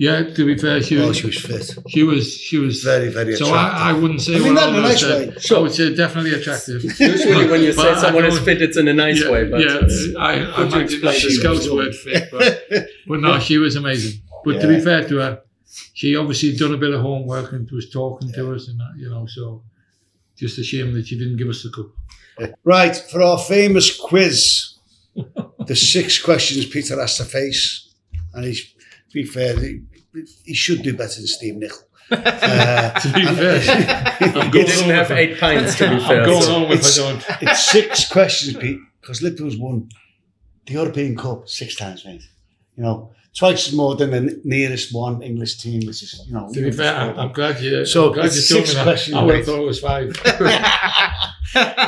Yeah, to be fair, she was fit. She was very, very attractive. So I wouldn't say. I mean that in a nice way. Sure. I would say definitely attractive. Usually, when you say someone is fit, it's in a nice way. But I imagine the Scouse word fit, but no, she was amazing. But to be fair to her, she obviously done a bit of homework and was talking to us and that, so just a shame that she didn't give us the cup. Right, for our famous quiz, the 6 questions Peter has to face, and to be fair, he should do better than Steve Nicol. To be fair, he didn't have 8 pints, to be fair. I'm going home if I don't. It's 6 questions, Pete, because Liverpool's won the European Cup 6 times, mate. twice more than the nearest one English team, which is, you know. To be fair, I'm glad you. So I'm glad it's you told 6 me questions. that. I would have thought it was 5.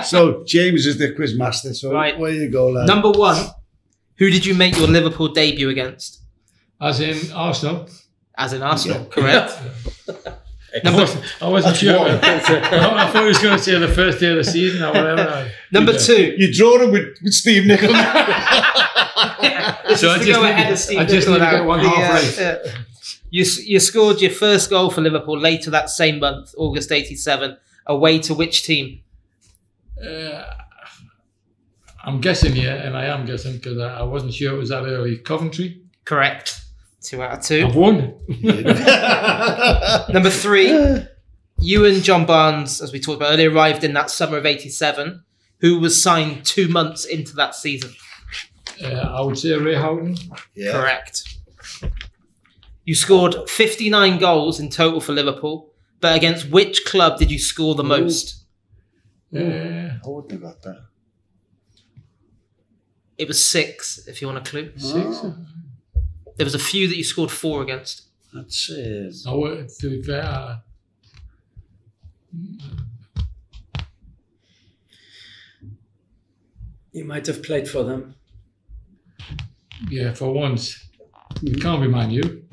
So James is the quiz master. So Right. where you go, lad? Number 1. Who did you make your Liverpool debut against? As in Arsenal. As in Arsenal, correct. I wasn't sure. I thought he was going to say the first day of the season or whatever. Number 2. You draw him with Steve Nicol. This is to go ahead of Steve I just need to Nicol get one now. half right. You scored your first goal for Liverpool later that same month, August 87, away to which team? I'm guessing, and I am guessing because I wasn't sure it was that early. Coventry? Correct. 2 out of 2. I've won. Number 3, you and John Barnes, as we talked about earlier, arrived in that summer of 87. Who was signed 2 months into that season? I would say Ray Houghton. Yeah. Correct. You scored 59 goals in total for Liverpool, but against which club did you score the most? I wouldn't have got that. It was 6, if you want a clue. 6. There was a few that you scored 4 against. That's To be fair, You might have played for them. yeah, for once. It can't be Man U.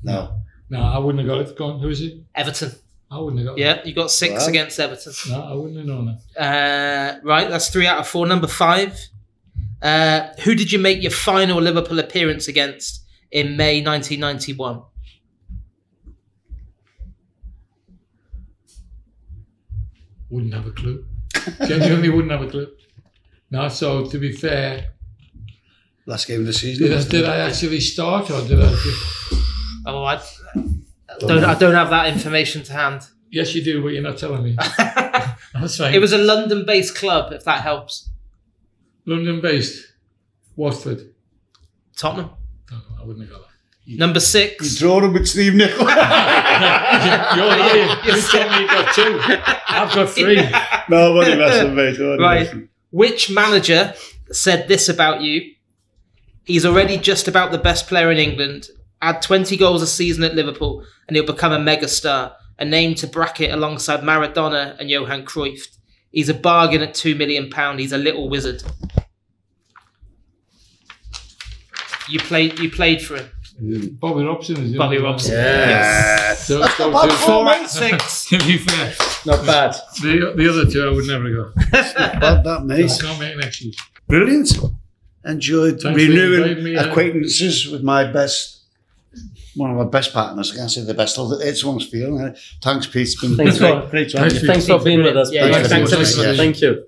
no. No, I wouldn't have got it. Go on, who is it? Everton. I wouldn't have got it. Yeah, you got 6 Wow. against Everton. No, I wouldn't have known that. Right, that's 3 out of 4. Number 5. Who did you make your final Liverpool appearance against in May 1991? Wouldn't have a clue. Genuinely wouldn't have a clue. No, so to be fair, Last game of the season. did I actually start or did I just... Oh, I don't have that information to hand. Yes, you do, but you're not telling me. That's fine. It was a London-based club, if that helps. London-based. Watford. Tottenham. Oh, I wouldn't have got that. Number 6. You draw him with Steve Nicol. You're lying. You told me you got 2. I've got 3. No, what messing, mate. Right. Which manager said this about you? He's already just about the best player in England. Add 20 goals a season at Liverpool and he'll become a megastar. A name to bracket alongside Maradona and Johan Cruyff. He's a bargain at £2 million. He's a little wizard. You played for him. Bobby Robson is Bobby Robson. Yes. So 4 out of 6. to be fair, Not bad. the other 2 I would never go. Bad that, mate. I can't make an excuse. Brilliant. Enjoyed Thanks for inviting renewing me, acquaintances with one of my best partners. I can't say the best. It's one's feeling. Thanks, Pete. It's been Thanks great to have you. Thanks for being with us. Yeah, Thanks. thanks. Thank you.